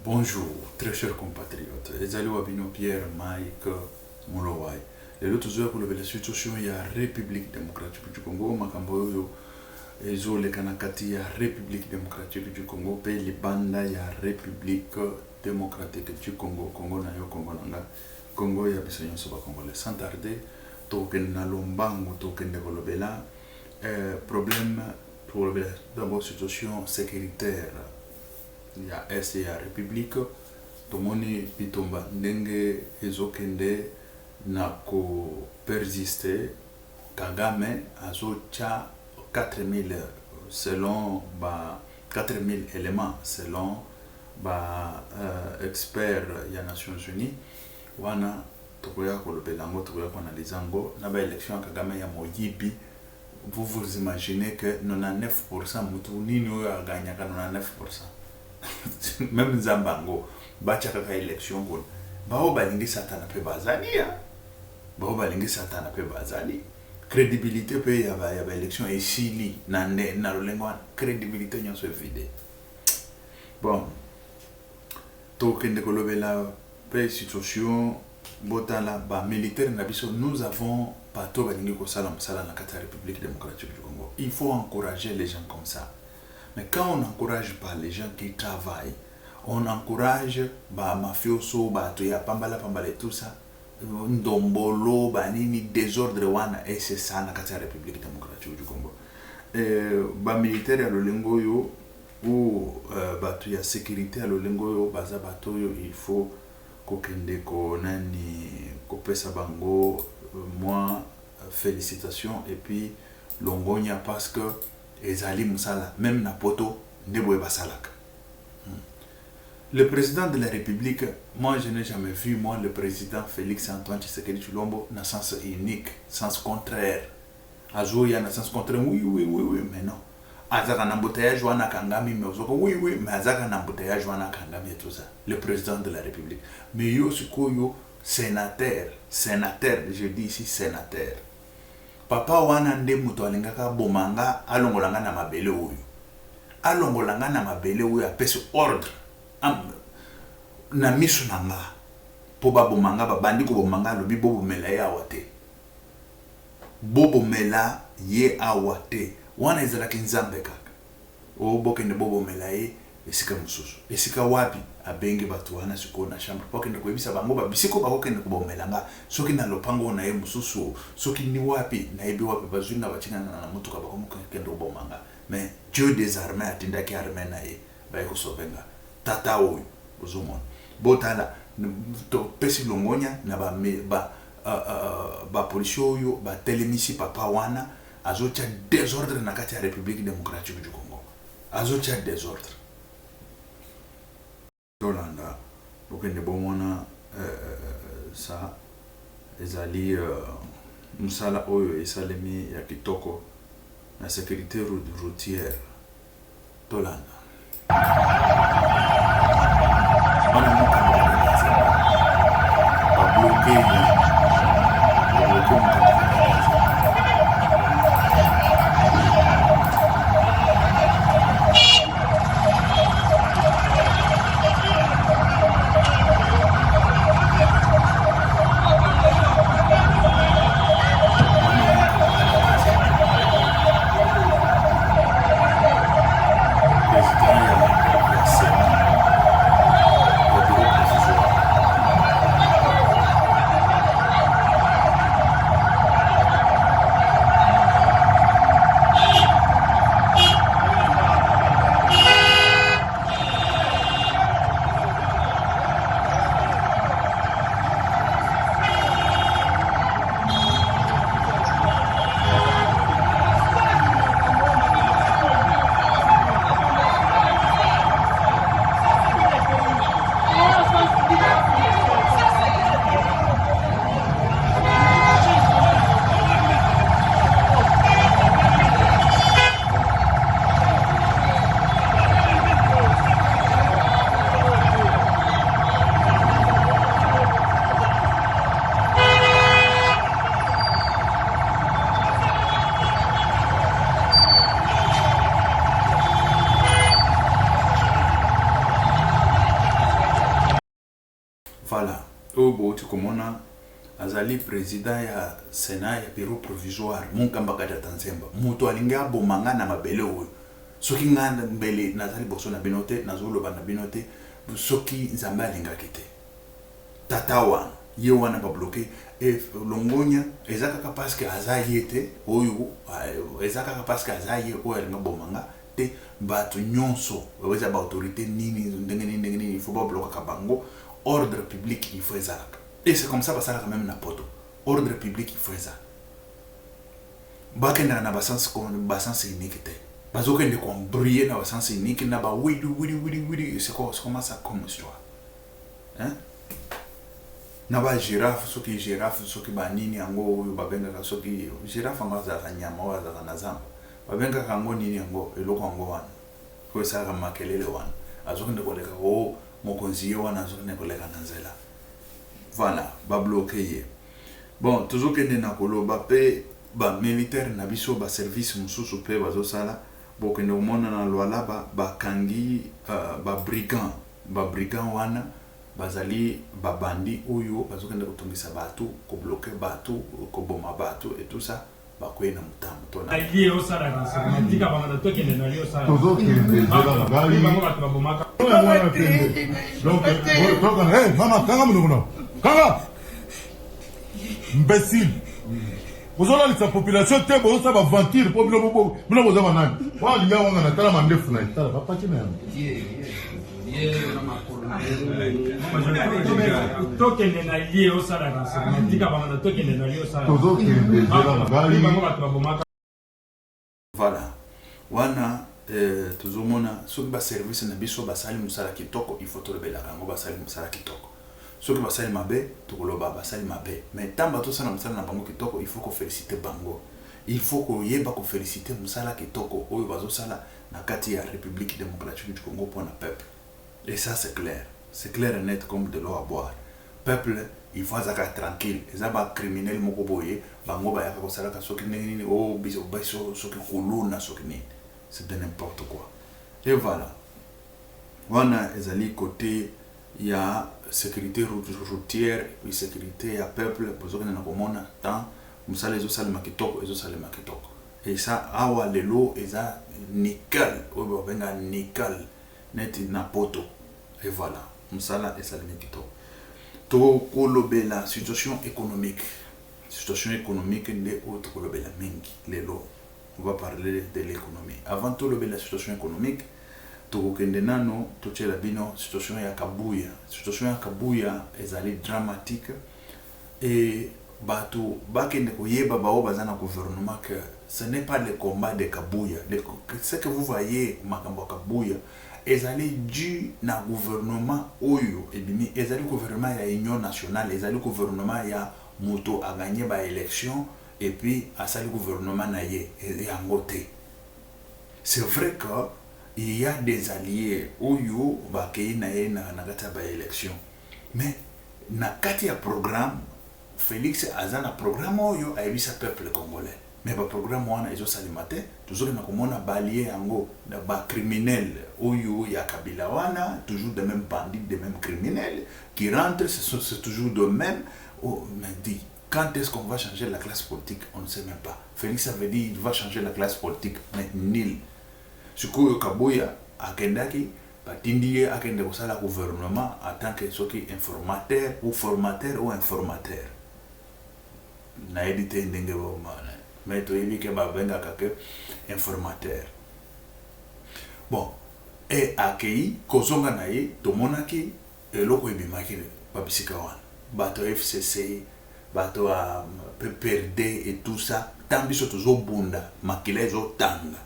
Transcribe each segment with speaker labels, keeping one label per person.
Speaker 1: Bonjour, très chers compatriotes. Ezali Wabino Pierre Mike Mulowai. Lelo tuzoea kulobela situation ya République démocratique du Congo, makambo oyo ezolekana kati ya République démocratique du Congo pe libanda ya République démocratique du Congo, Congo na yo Congo nanga, Congo ya biso nyonso ba Congolais. Sans tarder, tokende na lombango tokende kolobela problème pour d'abord situation sécuritaire. Il y a S et la République, tout le monde pitomba ndenge ezokende na ko persister. Kagame azocha 4000 selon 4000 éléments selon experts ya Nations Unies wana tokoya kolobelango tokoya analysango na ba élection Kagame ya moyibi. Vous imaginez que 99% mutu nini oyo aganyaka 99%. Même Zambango, bachaka élection gon. Bao balingi satana pe bazalia. Bao balingi satana pe bazali. Crédibilité pe ya ba élection et sili na lolengo crédibilité nyonso vide. Bon. Tokende kolobela pe situation botala ba militaire na biso nous avons bato balingi ko sala msala na kata République démocratique du Congo. Il faut encourager les gens comme ça. Mais quand on n'encourage pas les gens qui travaillent, on encourage les mafioso, les pambala et tout ça, ndombolo, banini, désordre wana, et c'est ça dans la République démocratique du Congo. Les militaires à l'olengo yo ou la sécurité à l'olengo yo, baza bato yo, il faut kokende ko nani kopesa bango moi félicitations et puis longonya parce que ezali musala même na poto ndeboye basalaka. Le président de la République, moi je n'ai jamais vu le président Félix Antoine Tshisekedi Tshilombo dans sens unique, sens contraire. Azoya na sens contraire, oui, mais non. Azaka na embouteillage wana Kangami, mais oui, mais azaka na embouteillage wana Kangami et tout ça. Le président de la République. Mais yo sikoyo sénateur, je dis ici sénateur. Papa wana nde muto alingaka bomanga alongolanga na mabele oyo. Alongolanga na mabele oyo apesi ordre. Na misu nanga. Po ba bomanga babandi ko bomanga lobi bobo mela ye awate. Bobo mela ye awate. Wana ezalaki nzambe kaka. O bokende bobo mela ye esika mususu. Esika wapi abenge batu wana siko na chambre. Pokende ko ebisa bango ba bisiko ba kokende ko bomelanga. Soki na lopango na ye mususu. Soki ni wapi na ebi wapi bazuna bachinga na mutuka ba kokende ko bomanga. Mais Dieu des armées atindaki armée na ye ba ko sobenga. Tata oyo bozomona. Botala to pesi longonya na ba police oyo ba telemisi papa wana azocha désordre na kati ya République démocratique du Congo. Azocha désordre. Tolanda okende bomona ça ezali musala oyo esalemi ya kitoko na sécurité routière. Tolanda Voilà. Obo tu komona azali président ya Sénat ya bureau provisoire Munkamba Kata Tanzemba. Mutu alinga bomanga na mabele oyo. Soki nganda mbele nazali boso na binote nazoloba na binote soki nzambe alinga kite. Tatawa ye wana ba bloqué et longonya ezaka parce que azayete oyo ezaka parce que azaye oyo alinga bomanga te batu nyonso weza ba autorité nini ndenge il faut pas bloquer kabango ordre public il faut ça et c'est comme ça ça quand même na poto ordre public il faut ça bakenda na basens comme basens unique te bazokende ko briller na basens unique na ba oui c'est comment ça comme histoire hein na ba girafe soki ba nini yango babenga ka soki girafe ngaza za nyama wa za na zamba babenga ka ngo nini yango eloko yango wana ko sa ka makelele wana azokende koleka o mokonzi wana azokende koleka na nzela voilà ba bloquer bon toujours kende na koloba pe ba militaire na biso ba service mususu pe bazo sala bo kende omona na lwala ba kangi ba brigand wana bazali babandi oyo bazokende kutungisa batu ko bloquer batu ko boma batu et tout ça bakwena mutambo tona
Speaker 2: aliye osala na sala ndika bangana tokende na liyo sala
Speaker 3: tozokende zela ngali
Speaker 2: bango batu babomaka
Speaker 3: donc toka hey mama kanga muno kanga imbécile ozolalisa population te boza baventure po bino boza banani walinga wanga na tala mandefu na itala bapaki na yango
Speaker 2: tokende na liye osala na sala ndika bangana tokende na liyo sala
Speaker 3: tozokende zela ngali
Speaker 2: bango batu babomaka
Speaker 1: voilà wana tozomona soki ba service na biso basali musala kitoko il faut tolobela yango basali musala kitoko soki basali mabe tokoloba basali mabe mais tamba tosala musala na bango kitoko il faut ko féliciter bango il faut ko yeba ko féliciter musala kitoko oyo bazosala na kati ya République démocratique du Congo pour na peuple et ça c'est clair et net comme de l'eau à boire peuple il faut zaka tranquille eza ba criminel moko boye bango ba yaka ko sala ka soki nini o biso soki kuluna soki nini c'est de n'importe quoi et voilà wana ezali côté ya sécurité routière et sécurité ya peuple bozoka na komona tant musala ezosalema kitoko et ça awa lelo eza nickel oyo babenga nickel net na poto et voilà musala esalemi kitoko to kolobela situation économique nde oyo tokolobela mingi lelo on va parler de l'économie avant tout la situation économique tokokende nano totiela bino situation ya kabuya ezali dramatique et bato bakende koyeba bao bazana gouvernement que ce n'est pas le combat de kabuya ce que vous voyez makambo kabuya ezali dû na gouvernement oyo ebimi ezali gouvernement ya union nationale ezali gouvernement ya moto a gagné ba élection et puis asali gouvernement na ye yango te c'est vrai que il y a des alliés oyo bakei na ye na kati ya ba élection mais na kati ya programme Félix azana programme oyo ayebisa peuple congolais mais ba programme wana ezosalema te tozoki na komona balie yango na ba criminel oyo ya kabila wana toujours de même bandits de même criminels qui rentrent c'est toujours de même oh mais dit quand est-ce qu'on va changer la classe politique on ne sait même pas Félix avait dit il va changer la classe politique mais nil sikoyo kabuya akendaki batindi akende kosala gouvernement en tant que soki informateur ou informateur na edité ndenge bomana mais to yibike babenga kake informateur bon et akei kozonga na ye tomonaki eloko ebimaki babisika wana bato FCC bato a PPRD et tout ça tambiso tozobunda makila ezotanga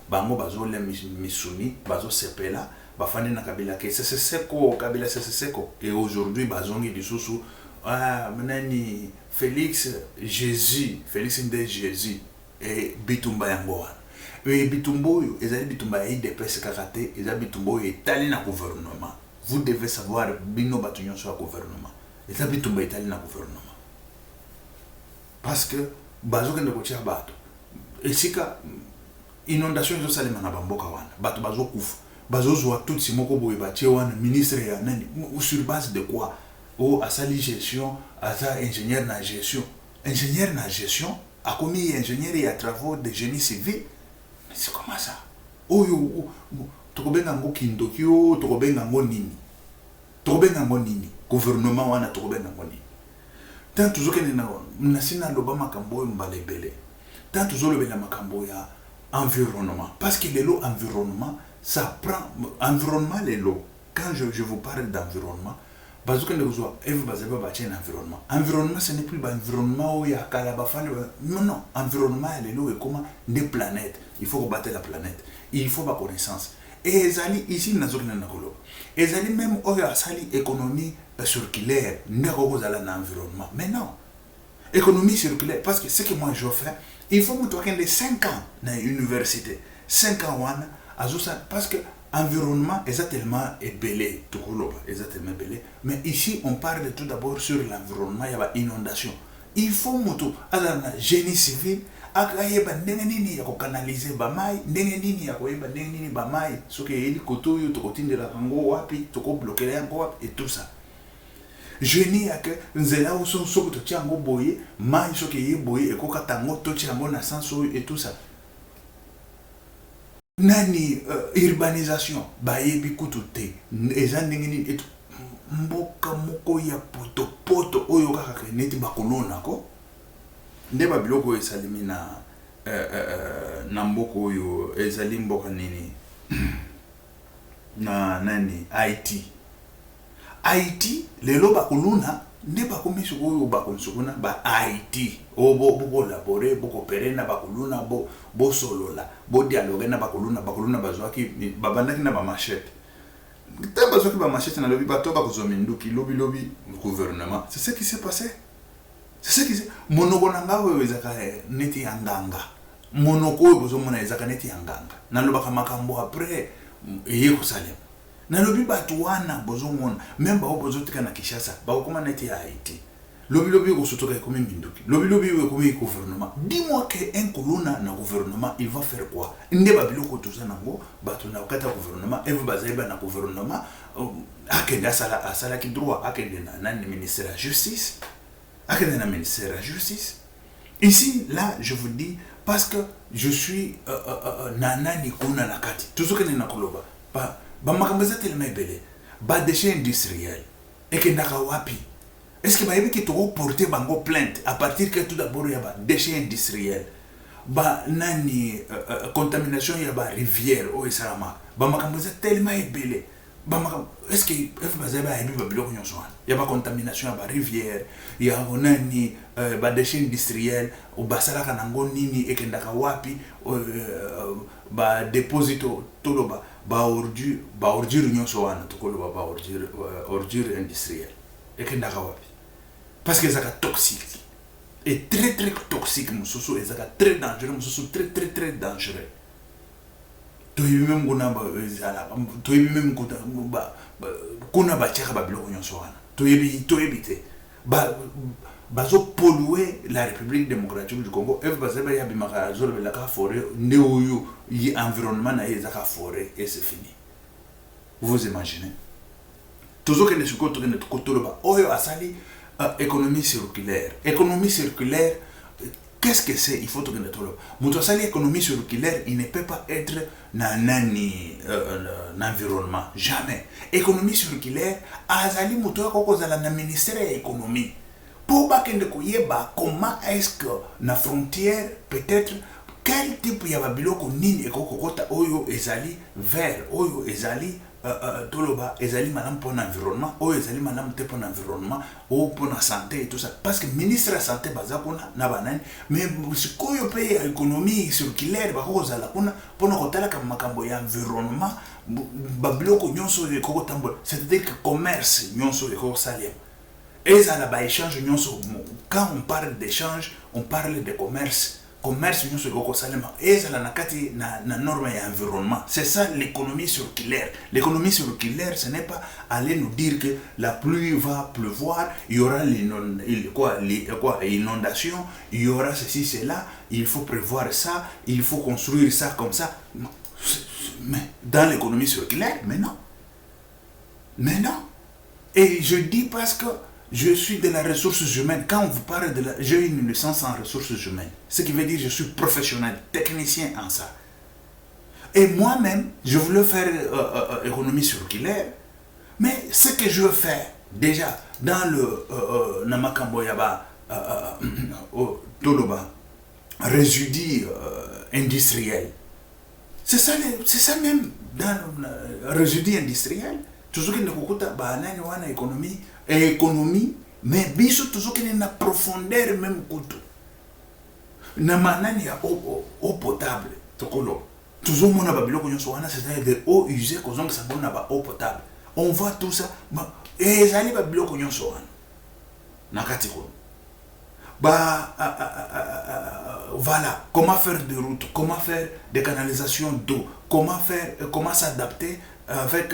Speaker 1: bango bazole misuni bazosepela bafandi na kabila ke seseko kabila seseko et aujourd'hui bazongi lisusu menani Félix nde Jésus et bitumba yango wana et bitumbo ezali bitumba ya IDPS kakate ezali bitumbo etali na gouvernement vous devez savoir bino batunyo sur gouvernement ezali bitumba etali na gouvernement parce que bazokende kotia bato esika inondation ezosalema na bamboka wana bato bazokufa bazozwa tutsi moko boye batie wana ministre ya nani sur base de quoi ou asali gestion asa ingénieur na gestion a commis ingénieur et à travaux de génie civil. Mais c'est comment ça? Oyo tokobenga ngo kindokyo tokobenga ngo nini gouvernement wana tokobenga ngo nini tant toujours que na sina loba makambo mbalebele tant toujours le makambo ya environnement parce que le lot environnement ça prend environnement les lots quand je vous parle d'environnement parce que nous avons environnement ce n'est plus l'environnement où il y a non environnement les lots et comment des planètes il faut combattre la planète il faut la connaissance et ezali ici na zone na kolo ezali même oyo asali économie circulaire ndeko za l'environnement mais non économie circulaire parce que ce que moi je fais il faut me toquer de 5 ans dans l'université 5 ans wana azusa parce que environnement est tellement belé tout exactement belé mais ici on parle tout d'abord sur l'environnement il y a inondation il faut moto azana génie civil akayeba ndenge nini ya kokanaliser bamai ndenge nini ya koyeba ndenge nini bamai soki eli kotoyo tokotindela kango wapi tokobloquer yango wapi et tout ça génie ya que nzela oso soki totia yango boye mai soki ye boye ekokata yango totia yango na sens oyo et tout ça nani urbanisation bayebi kutu te eza ndenge nini et mboka moko ya poto oyo kaka neti bakolona ko nde babiloko esalimi na mboka oyo ezali mboka nini na nani Haïti lelo bakoluna nde bakomisi oyo bakomsukuna ba Haïti boko labore boko perena bakoluna bo solola bo dialogue na bakoluna bazwaki babandaki na ba machette tamba soki ba machette na lobi bato bakozominduki lobi gouvernement c'est ce qui s'est passé. C'est ce qui c'est. Monoko nanga oyo ezaka neti yanganga. Monoko oyo bozomona ezaka neti yanganga. Nalobaka makambo après eyeko salem. Nalobi bato wana bozomona même ba bozotika na Kinshasa ba okoma neti ya Haïti. Lobi ko sotoka ekomi minduki. Lobi ekomi gouvernement. Dis-moi que un kolona na gouvernement il va faire quoi? Nde babiloko toza nango bato na kata gouvernement et vous basez na gouvernement akende asala ki droit akende na ministère de la justice. Akende na ministère de la justice. Ici là je vous dis parce que je suis nanani kuna nakati. Tout ce que na koloba ba makambo za tellement belé. Ba déchets industriels et que ndaka wapi. Est-ce que bayebi ki toko porter bango plainte à partir que tout d'abord il y a ba déchets industriels. Ba nani contamination ya ba rivière o esalama. Ba makambo za tellement belé. Est-ce que il y a pas contamination à la rivière, il y a des déchets industriels, ou basala kanango nini et kendaka wapi, déposito tout ordure nyonsoana to koloba ordure industrielle et kendaka wapi. Parce que c'est toxique. Et très toxique mususu et c'est très dangereux mususu très dangereux. Toyebi même kuna ba tchaka ba biloko nyonso wana toyebi te bazo polluer la République démocratique du Congo et bazeba ya bimaka zolo belaka forêt nde oyo yi environnement na ezaka forêt et c'est fini. Vous imaginez toujours que ne siko to ne kotoloba oyo asali économie circulaire qu'est-ce que c'est? Il faut que nous le l'économie circulaire, il ne peut pas être dans l'environnement. Jamais. Économie circulaire, azali muto koko zala na ministère de l'économie. Pour bakende koyeba comment est-ce que na frontière peut-être quel type ya babiloko nini ekoko kota oyo ezali vert, oyo ezali toloba ezali madame pour l'environnement ou ezali madame te pour l'environnement ou pour la santé et tout ça parce que ministre de la santé bazakona na banane mais sikoyo pe économie circulaire bakoza la kuna pour na kotala ka makambo ya environnement babiloko nyonso ekoko tambola c'est-à-dire que commerce nyonso ekoko salia et ça la ba échange nyonso quand on parle d'échange on parle de commerce nous se et ça la norme et environnement. C'est ça l'économie circulaire. L'économie circulaire, ce n'est pas aller nous dire que la pluie va pleuvoir, il y aura l'inondation, il y aura ceci, cela, il faut prévoir ça, il faut construire ça comme ça. Mais dans l'économie circulaire, mais non. Et je dis parce que je suis de la ressources humaines. Quand on vous parle de la... J'ai une licence en ressources humaines. Ce qui veut dire que je suis professionnel, technicien en ça. Et moi-même, je voulais faire économie circulaire. Mais ce que je veux faire, déjà, dans le Namakambo Yaba, Toloba, résidus industriels, c'est ça même, dans le résidu industriel, toujours qu'il y a une économie, mais biso toujours qu'il y a une profondeur même couteau. Namanani ya eau potable, tokolo. Toujours mon ababilo qu'on soit c'est-à-dire de eau usée qu'on a ça bon eau potable. On voit tout ça, et ça les babilo qu'on soit. Nakatiko. Voilà, comment faire des routes, comment faire des canalisations d'eau, comment s'adapter avec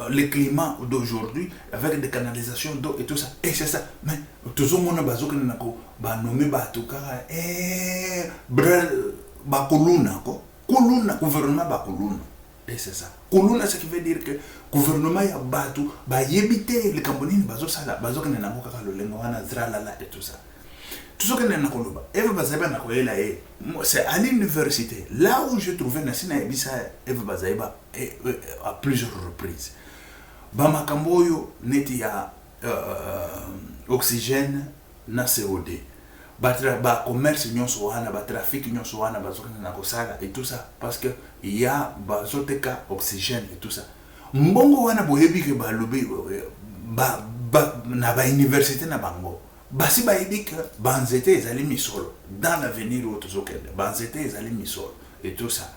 Speaker 1: le climat d'aujourd'hui, avec des canalisations d'eau et tout ça. Et c'est ça. Mais toujours mon bazo que nous avons nommé Batouka et Bakuluna, Kuluna, gouvernement Bakuluna. Et c'est ça. Kuluna, ce qui veut dire que le gouvernement a battu, éviter les Cambonines, bazo ça, bazo que nous avons le lengoana, zralala et tout ça. Tout ce que nous avons c'est à l'université, là où j'ai trouvé Nassina Ebisa Eva Bazaiba à plusieurs reprises. Bamakamboyo neti ya oxygène na COD. Ba commerce nyonso wana, ba trafic nyonso wana bazokana na kosala et tout ça parce que il y a bazoteka oxygène et tout ça. Mbongo wana boyebi ke ba lobi na ba université na bango. Basi bayebi que banzete ezali misolo dans l'avenir où tozokende banzete ezali misolo et tout ça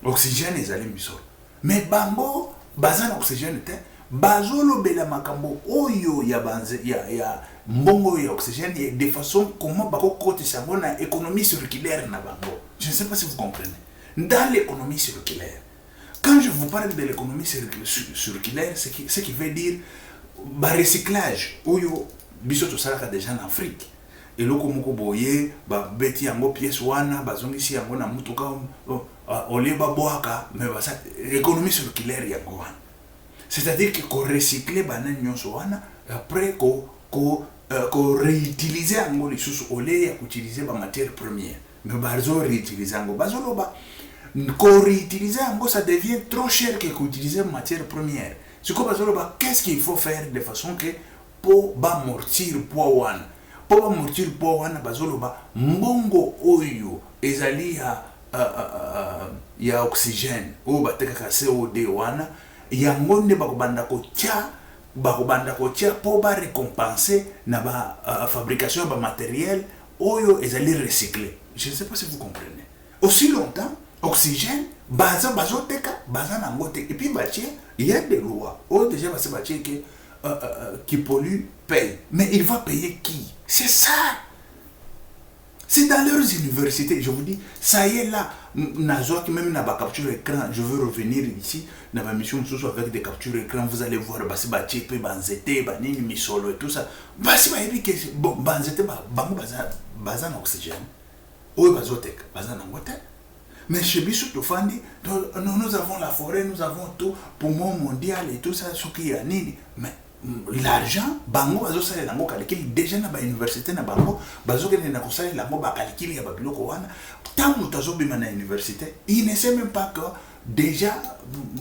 Speaker 1: oxygène ezali misolo mais bango bazana oxygène te bazolobela makambo oyo ya banze ya mbongo ya oxygène de façon comment bako kotisa na économie circulaire na bango. Je ne sais pas si vous comprenez. Dans l'économie circulaire, quand je vous parle de l'économie circulaire, ce qui veut dire recyclage oyo biso to salaka déjà en Afrique et loko moko boye ba beti yango pièce wana bazongisi yango na mutuka oleba boaka mais ba économie circulaire ya wana, c'est-à-dire que ko recycler banane nyonso wana après ko réutiliser yango les sous au lieu d'utiliser ba matière première mais bazo réutiliser yango bazoloba ko réutiliser yango ça devient trop cher que utiliser matière première. C'est quoi bazoloba, qu'est-ce qu'il faut faire de façon que pour amortir poids wana bazoloba mbongo oyo ezali ya oxygène o bateka CO2 wana yango nde bakobanda ko tia pour récompenser na fabrication de matériel oyo ezali recyclé. Je ne sais pas si vous comprenez. Aussi longtemps oxygène bazoteka bazana ngote et puis il y a des lois o déjà batie que qui pollue paye. Mais il va payer qui? C'est ça. C'est dans leurs universités. Je vous dis, ça y est là. Même dans la capture écran, je veux revenir ici. Dans ma mission avec des captures écran, vous allez voir Basi Bachepe, Banzete, Banini, Misolo et tout ça. Basi Bachepe, Banzete, Bazan oxygène. Ou Bazotek, Bazan Angote. Mais chez Bissou Tofandi, nous avons la forêt, nous avons tout, poumon mondial et tout ça, ce qui est à Nini. Mais l'argent, bango bazo sale lango calcul déjà na ba université na bango bazo kene na kosala lango ba calcul ya ba biloko wana tant mutazo bima na université il ne sait même pas que déjà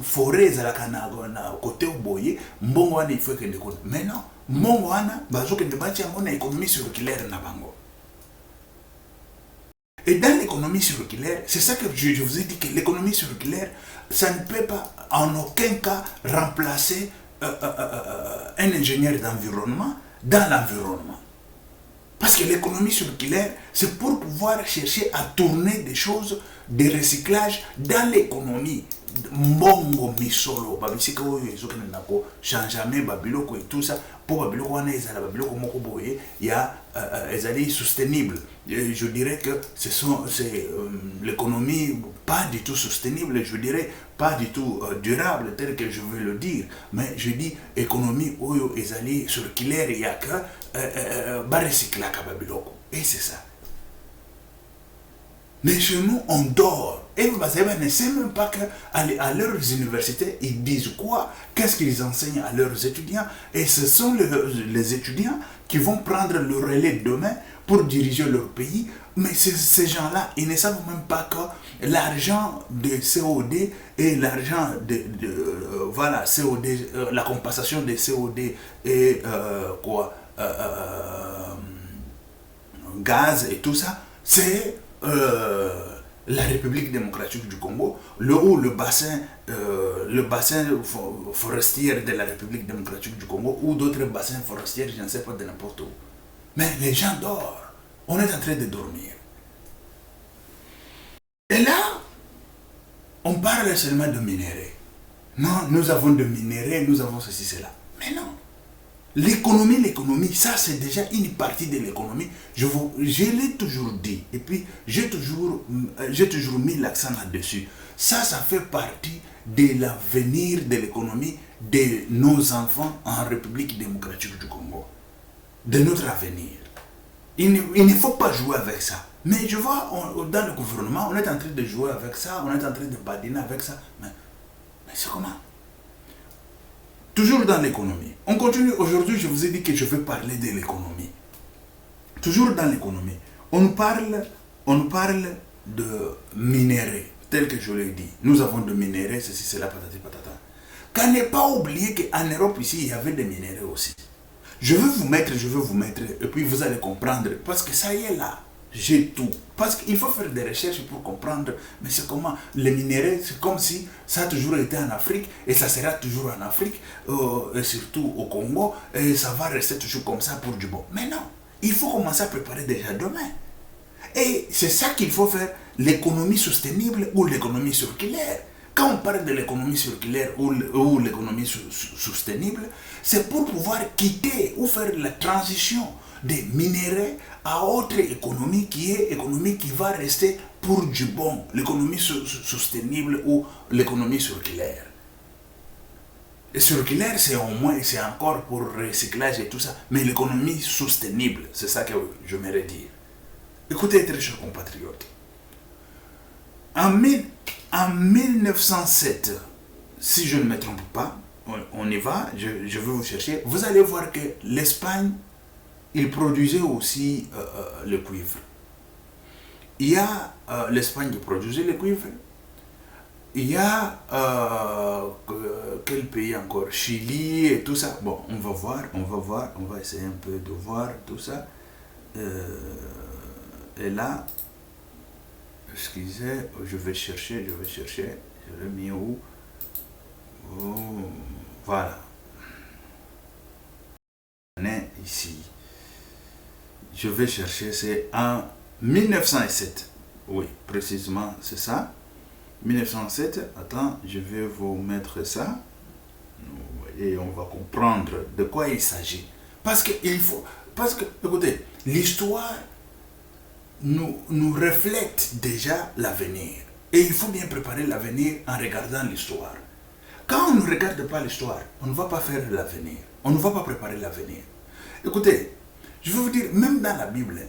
Speaker 1: forêt za la kana na côté oboye mbongo wana il faut que ndeko mais non mbongo wana bazo kene ba tia na économie circulaire na bango. Et dans l'économie circulaire, c'est ça que je vous ai dit que l'économie circulaire, ça ne peut pas en aucun cas remplacer un ingénieur d'environnement dans l'environnement. Parce que l'économie circulaire, c'est pour pouvoir chercher à tourner des choses, des recyclages dans l'économie. Mbongo misolo, babisika oyo ezokene nako changement babiloko et tout ça pour babiloko wana ezala babiloko moko boye ya ezali soutenable. Je dirais que c'est l'économie pas du tout soutenable, je dirais pas du tout durable tel que je veux le dire, mais je dis économie oyo ezali circulaire ya que ba recyclaka babiloko et c'est ça. Mais chez nous, on dort. Et vous ne savez même pas qu'à leurs universités, ils disent quoi? Qu'est-ce qu'ils enseignent à leurs étudiants? Et ce sont les étudiants qui vont prendre le relais demain pour diriger leur pays. Mais ces gens-là, ils ne savent même pas que l'argent de COD et l'argent voilà, COD, la compensation de COD et gaz et tout ça, c'est la République démocratique du Congo, où le bassin forestier de la République démocratique du Congo, ou d'autres bassins forestiers, je ne sais pas, de n'importe où. Mais les gens dorment. On est en train de dormir. Et là, on parle seulement de minéraux. Non, nous avons de minéraux, nous avons ceci, cela. Mais non. L'économie, ça c'est déjà une partie de l'économie. Je l'ai toujours dit. Et puis, j'ai toujours mis l'accent là-dessus. Ça fait partie de l'avenir de l'économie de nos enfants en République démocratique du Congo. De notre avenir. Il ne faut pas jouer avec ça. Mais je vois, dans le gouvernement, on est en train de jouer avec ça, on est en train de badiner avec ça. Mais c'est comment? Toujours dans l'économie. On continue. Aujourd'hui, je vous ai dit que je veux parler de l'économie. Toujours dans l'économie. On nous parle de minéraux, tel que je l'ai dit. Nous avons de minéraux, ceci, cela, patati, patata. Qu'à ne pas oublier qu'en Europe, ici, il y avait des minéraux aussi. Je veux vous mettre, et puis vous allez comprendre. Parce que ça y est là, j'ai tout. Parce qu'il faut faire des recherches pour comprendre. Mais c'est comment les minéraux, c'est comme si ça a toujours été en Afrique, et ça sera toujours en Afrique, et surtout au Congo, et ça va rester toujours comme ça pour du bon. Mais non, il faut commencer à préparer déjà demain. Et c'est ça qu'il faut faire, l'économie soutenable ou l'économie circulaire. Quand on parle de l'économie circulaire ou l'économie soutenable, c'est pour pouvoir quitter ou faire la transition des minéraux à autre économie qui va rester pour du bon, l'économie soutenable ou l'économie circulaire. Le circulaire, c'est encore pour recyclage et tout ça, mais l'économie soutenable, c'est ça que j'aimerais dire. Écoutez, très chers compatriotes, en 1907, si je ne me trompe pas, on y va, je vais vous chercher, vous allez voir que l'Espagne, il produisait aussi le cuivre. Il y a l'Espagne qui produisait le cuivre. Il y a quel pays encore? Chili et tout ça. Bon, on va voir, on va essayer un peu de voir tout ça. Et là, excusez, je vais chercher, je l'ai mis où? Oh, voilà. On est ici. Je vais chercher, c'est en 1907. Oui, précisément, c'est ça. 1907, attends, je vais vous mettre ça. Et on va comprendre de quoi il s'agit. Parce que, écoutez, l'histoire nous reflète déjà l'avenir. Et il faut bien préparer l'avenir en regardant l'histoire. Quand on ne regarde pas l'histoire, on ne va pas faire l'avenir. On ne va pas préparer l'avenir. Écoutez, je vais vous dire, même dans la Bible,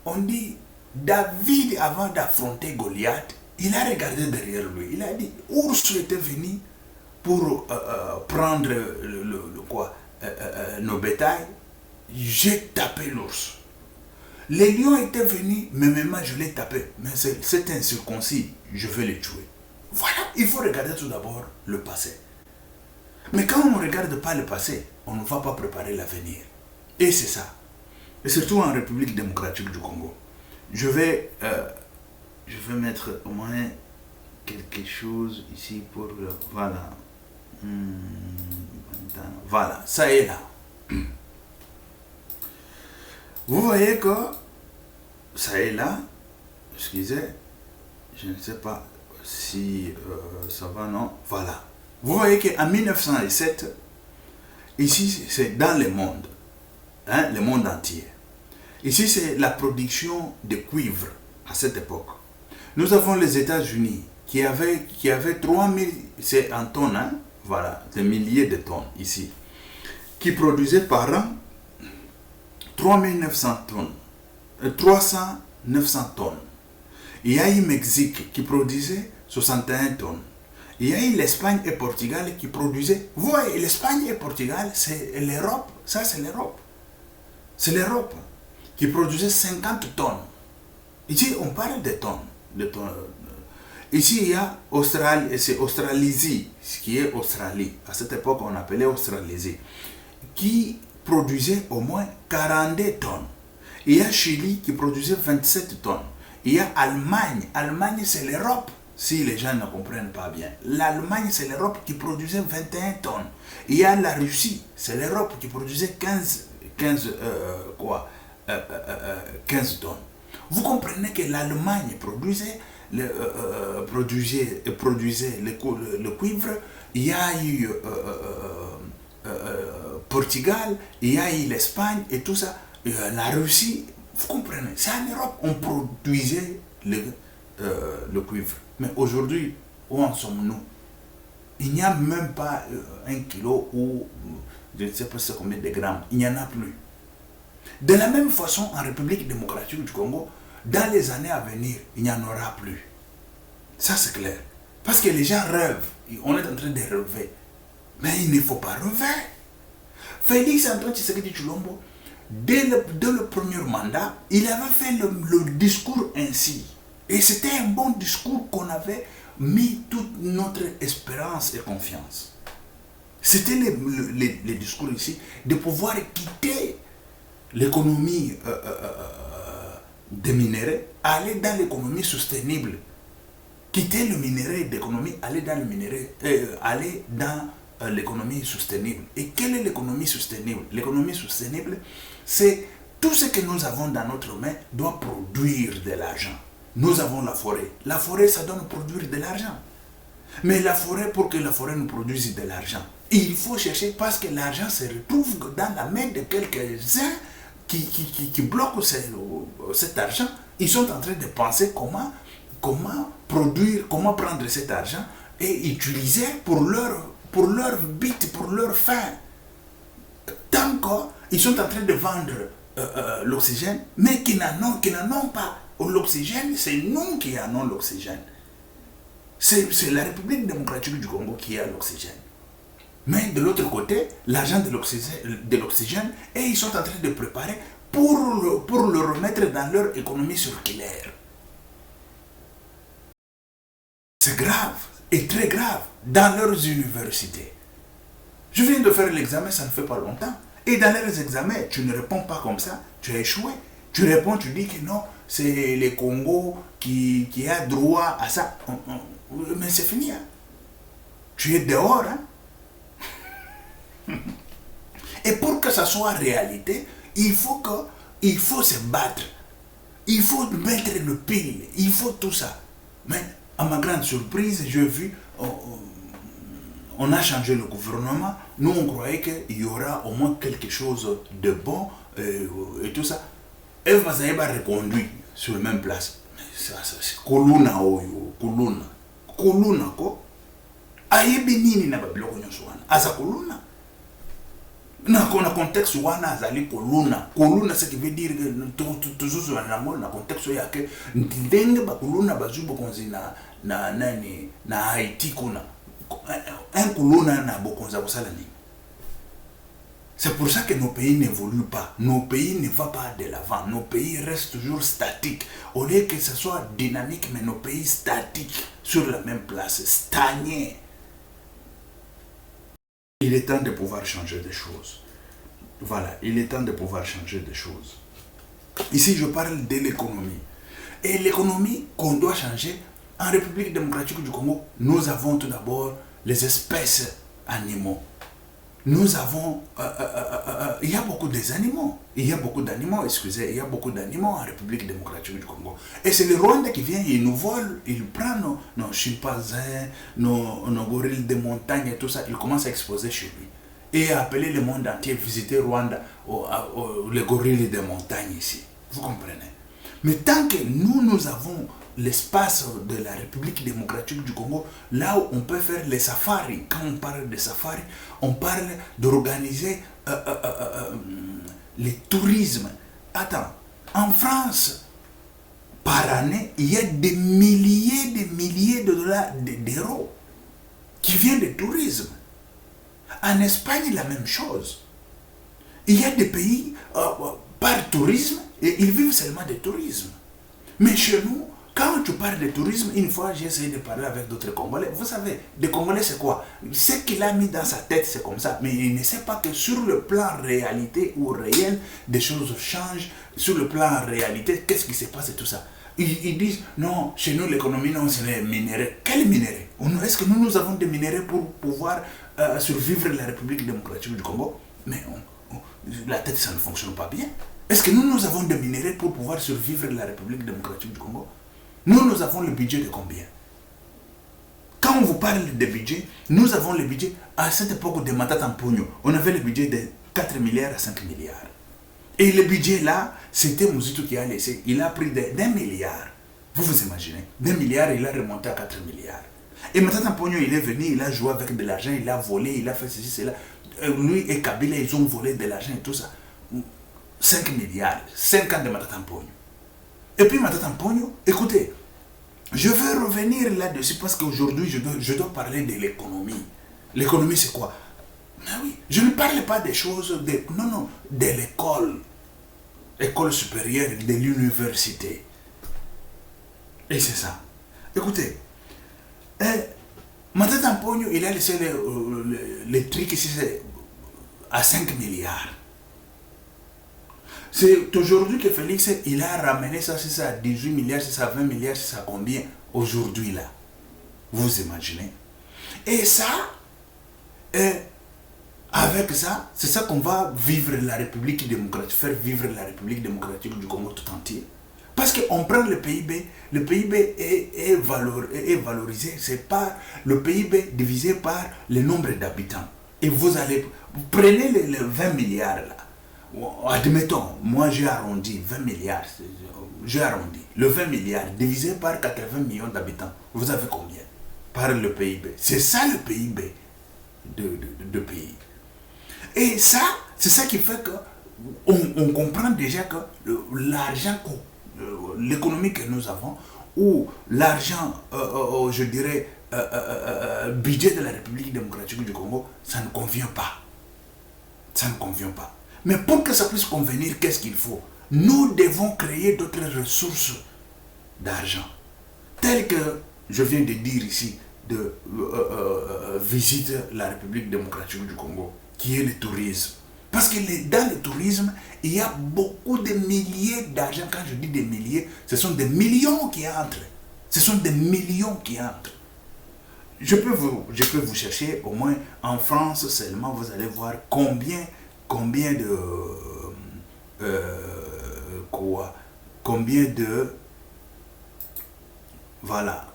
Speaker 1: on dit, David, avant d'affronter Goliath, il a regardé derrière lui. Il a dit, ours était venu pour prendre nos bétails. J'ai tapé l'ours. Les lions étaient venus, mais même je l'ai tapé. Mais c'est incirconcis, je vais les tuer. Voilà, il faut regarder tout d'abord le passé. Mais quand on ne regarde pas le passé, on ne va pas préparer l'avenir. Et c'est ça. Et surtout en République démocratique du Congo. Je vais mettre au moins quelque chose ici pour... voilà. Voilà, ça est là. Vous voyez que ça est là. Excusez, je ne sais pas si ça va, non. Voilà. Vous voyez qu'en 1907, ici c'est dans le monde. Hein, le monde entier. Ici, c'est la production de cuivre à cette époque. Nous avons les États-Unis qui avaient 3000, c'est en tonnes, hein, voilà, des milliers de tonnes ici, qui produisaient par an 3900 tonnes, 900 tonnes. Il y a eu le Mexique qui produisait 61 tonnes. Il y a eu l'Espagne et le Portugal qui produisaient. Vous voyez, l'Espagne et le Portugal, c'est l'Europe. Ça, c'est l'Europe. C'est l'Europe qui produisait 50 tonnes. Ici, on parle de tonnes. Ici, il y a Australie, c'est Australasie, ce qui est Australie. À cette époque, on appelait Australasie, qui produisait au moins 42 tonnes. Il y a Chili qui produisait 27 tonnes. Il y a Allemagne. Allemagne, c'est l'Europe. Si les gens ne comprennent pas bien. L'Allemagne, c'est l'Europe qui produisait 21 tonnes. Il y a la Russie, c'est l'Europe qui produisait 15 tonnes. Vous comprenez que l'Allemagne produisait le cuivre. Il y a eu Portugal, il y a eu l'Espagne et tout ça. La Russie, vous comprenez, c'est en Europe on produisait le cuivre. Mais aujourd'hui, où en sommes-nous? Il n'y a même pas 1 kilo ou je ne sais pas combien de grammes. Il n'y en a plus. De la même façon, en République démocratique du Congo, dans les années à venir, il n'y en aura plus. Ça, c'est clair. Parce que les gens rêvent. On est en train de rêver. Mais il ne faut pas rêver. Félix Antoine Tshisekedi Tshilombo, dès le premier mandat, il avait fait le discours ainsi. Et c'était un bon discours qu'on avait mis toute notre espérance et confiance. C'était le discours ici de pouvoir quitter l'économie des minéraux, aller dans l'économie soutenable. Quitter le minerai d'économie, aller dans le minerai, aller dans l'économie soutenable. Et quelle est l'économie soutenable? L'économie soutenable, c'est tout ce que nous avons dans notre main doit produire de l'argent. Nous avons la forêt. La forêt, ça doit nous produire de l'argent. Mais la forêt, pour que la forêt nous produise de l'argent, il faut chercher parce que l'argent se retrouve dans la main de quelques-uns qui bloquent cet argent. Ils sont en train de penser comment produire, comment prendre cet argent et utiliser pour leur but, pour leur fin. Tant qu'ils sont en train de vendre l'oxygène, mais qui n'en ont pas. L'oxygène, c'est nous qui en avons l'oxygène. C'est la République démocratique du Congo qui a l'oxygène. Mais de l'autre côté, l'argent de l'oxygène, et ils sont en train de préparer pour le remettre dans leur économie circulaire. C'est grave, et très grave, dans leurs universités. Je viens de faire l'examen, ça ne fait pas longtemps. Et dans leurs examens, tu ne réponds pas comme ça, tu as échoué. Tu réponds, tu dis que non, c'est le Congo qui a droit à ça. Mais c'est fini. Hein? Tu es dehors. Hein? Et pour que ça soit réalité, il faut se battre. Il faut mettre le pile. Il faut tout ça. Mais à ma grande surprise, j'ai vu, on a changé le gouvernement. Nous, on croyait qu'il y aura au moins quelque chose de bon et tout ça. Et vous avez reconduit sur la même place. C'est Koluna. Koluna ko. Ayebi nini na babiloko nyonso wana. Aza Koluna. Na contexte wana azali Koluna. Koluna, ce qui veut dire que toujours sur la mode, na contexte ya que ndenge ba Koluna bazubo konzi na Haïti kuna. Un Koluna na bokonza kosala nini. C'est pour ça que nos pays n'évoluent pas. Nos pays ne vont pas de l'avant. Nos pays restent toujours statiques. Au lieu que ce soit dynamique, mais nos pays statiques, sur la même place, stagnés. Il est temps de pouvoir changer des choses. Voilà, il est temps de pouvoir changer des choses. Ici, je parle de l'économie. Et l'économie qu'on doit changer, en République démocratique du Congo, nous avons tout d'abord les espèces animaux. Nous avons, il y a beaucoup d'animaux, il y a beaucoup d'animaux en République démocratique du Congo. Et c'est le Rwanda qui vient, il nous vole, il prend nos chimpanzés, nos gorilles de montagne et tout ça, il commence à exposer chez lui. Et à appeler le monde entier, visiter Rwanda, les gorilles de montagne ici. Vous comprenez? Mais tant que nous avons l'espace de la République démocratique du Congo, là où on peut faire les safaris. Quand on parle de safaris, on parle d'organiser le tourisme. Attends, en France, par année, il y a des milliers de dollars, d'euros qui viennent du tourisme. En Espagne, la même chose. Il y a des pays, par tourisme, et ils vivent seulement de tourisme. Mais chez nous, quand tu parles de tourisme, une fois j'ai essayé de parler avec d'autres Congolais. Vous savez, des Congolais c'est quoi? Ce qu'il a mis dans sa tête c'est comme ça. Mais il ne sait pas que sur le plan réalité ou réel, des choses changent. Sur le plan réalité, qu'est-ce qui se passe et tout ça. Ils disent, non, chez nous l'économie, non, c'est les minéraux. Quels minéraux? Est-ce que nous avons des minéraux pour pouvoir survivre la République démocratique du Congo? Mais la tête, ça ne fonctionne pas bien. Est-ce que nous avons des minéraux pour pouvoir survivre la République démocratique du Congo? Nous avons le budget de combien? Quand on vous parle de budget, nous avons le budget, à cette époque de Matata Mpogno, on avait le budget de 4 milliards à 5 milliards. Et le budget là, c'était Mouzito qui a laissé, il a pris d'1 milliard. Vous imaginez, d'1 milliard, il a remonté à 4 milliards. Et Matata Mpogno, il est venu, il a joué avec de l'argent, il a volé, il a fait ceci, cela. Lui et Kabila, ils ont volé de l'argent et tout ça. 5 milliards, 5 ans de Matata Mpogno. Et puis Matata Mpogno, écoutez, je veux revenir là-dessus parce qu'aujourd'hui, je dois parler de l'économie. L'économie, c'est quoi? Mais oui, je ne parle pas des choses, non, de l'école. École supérieure, de l'université. Et c'est ça. Écoutez, Matata Mpogno, il a laissé les trucs ici à 5 milliards. C'est aujourd'hui que Félix, il a ramené ça, c'est ça, à 18 milliards, c'est ça, à 20 milliards, c'est ça, combien aujourd'hui là? Vous imaginez? Et ça, avec ça, c'est ça qu'on va vivre la République démocratique, faire vivre la République démocratique du Congo tout entier. Parce qu'on prend le PIB est valorisé, c'est pas le PIB divisé par le nombre d'habitants. Et vous prenez les 20 milliards là. Admettons, moi j'ai arrondi 20 milliards, j'ai arrondi. Le 20 milliards divisé par 80 millions d'habitants, vous avez combien? Par le PIB. C'est ça le PIB de pays. Et ça, c'est ça qui fait que on comprend déjà que l'argent, l'économie que nous avons, ou l'argent, je dirais, budget de la République démocratique du Congo, ça ne convient pas. Ça ne convient pas. Mais pour que ça puisse convenir, qu'est-ce qu'il faut? Nous devons créer d'autres ressources d'argent. Telles que, je viens de dire ici, de visite la République démocratique du Congo, qui est le tourisme. Parce que dans le tourisme, il y a beaucoup de milliers d'argent. Quand je dis des milliers, ce sont des millions qui entrent. Ce sont des millions qui entrent. Je peux vous chercher, au moins en France seulement, vous allez voir combien de voilà,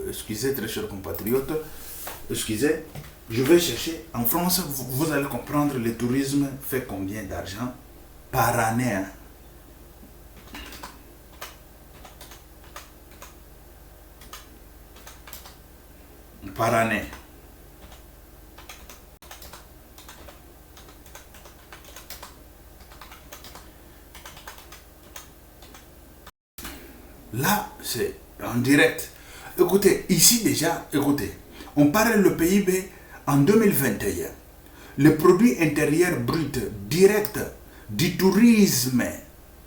Speaker 1: excusez très chers compatriotes, excusez, je vais chercher en France, vous allez comprendre, le tourisme fait combien d'argent par année, hein? Par année. Là, c'est en direct. Écoutez, ici déjà, écoutez, on parle le PIB en 2021. Le produit intérieur brut direct du tourisme.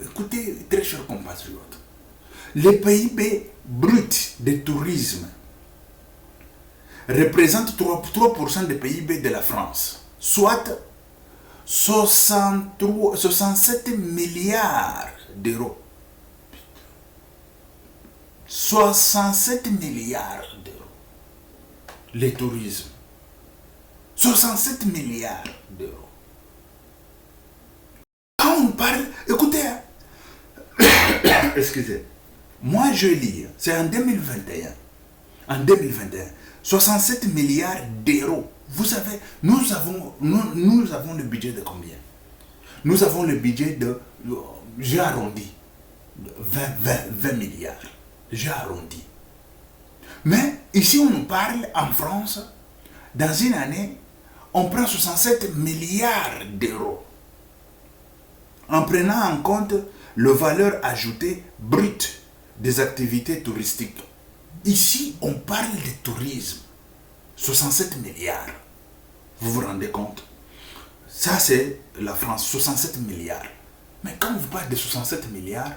Speaker 1: Écoutez, très chers compatriotes, le PIB brut du tourisme représente 3% du PIB de la France, soit 67 milliards d'euros. 67 milliards d'euros. Le tourisme. 67 milliards d'euros. Quand on parle, écoutez, excusez, moi je lis, c'est en 2021. En 2021, 67 milliards d'euros. Vous savez, nous avons le budget de combien? Nous avons le budget de, j'ai arrondi, 20 milliards. J'ai arrondi. Mais ici, on nous parle en France, dans une année, on prend 67 milliards d'euros. En prenant en compte le valeur ajoutée brute des activités touristiques. Ici, on parle de tourisme. 67 milliards. Vous vous rendez compte? Ça, c'est la France, 67 milliards. Mais quand vous parlez de 67 milliards,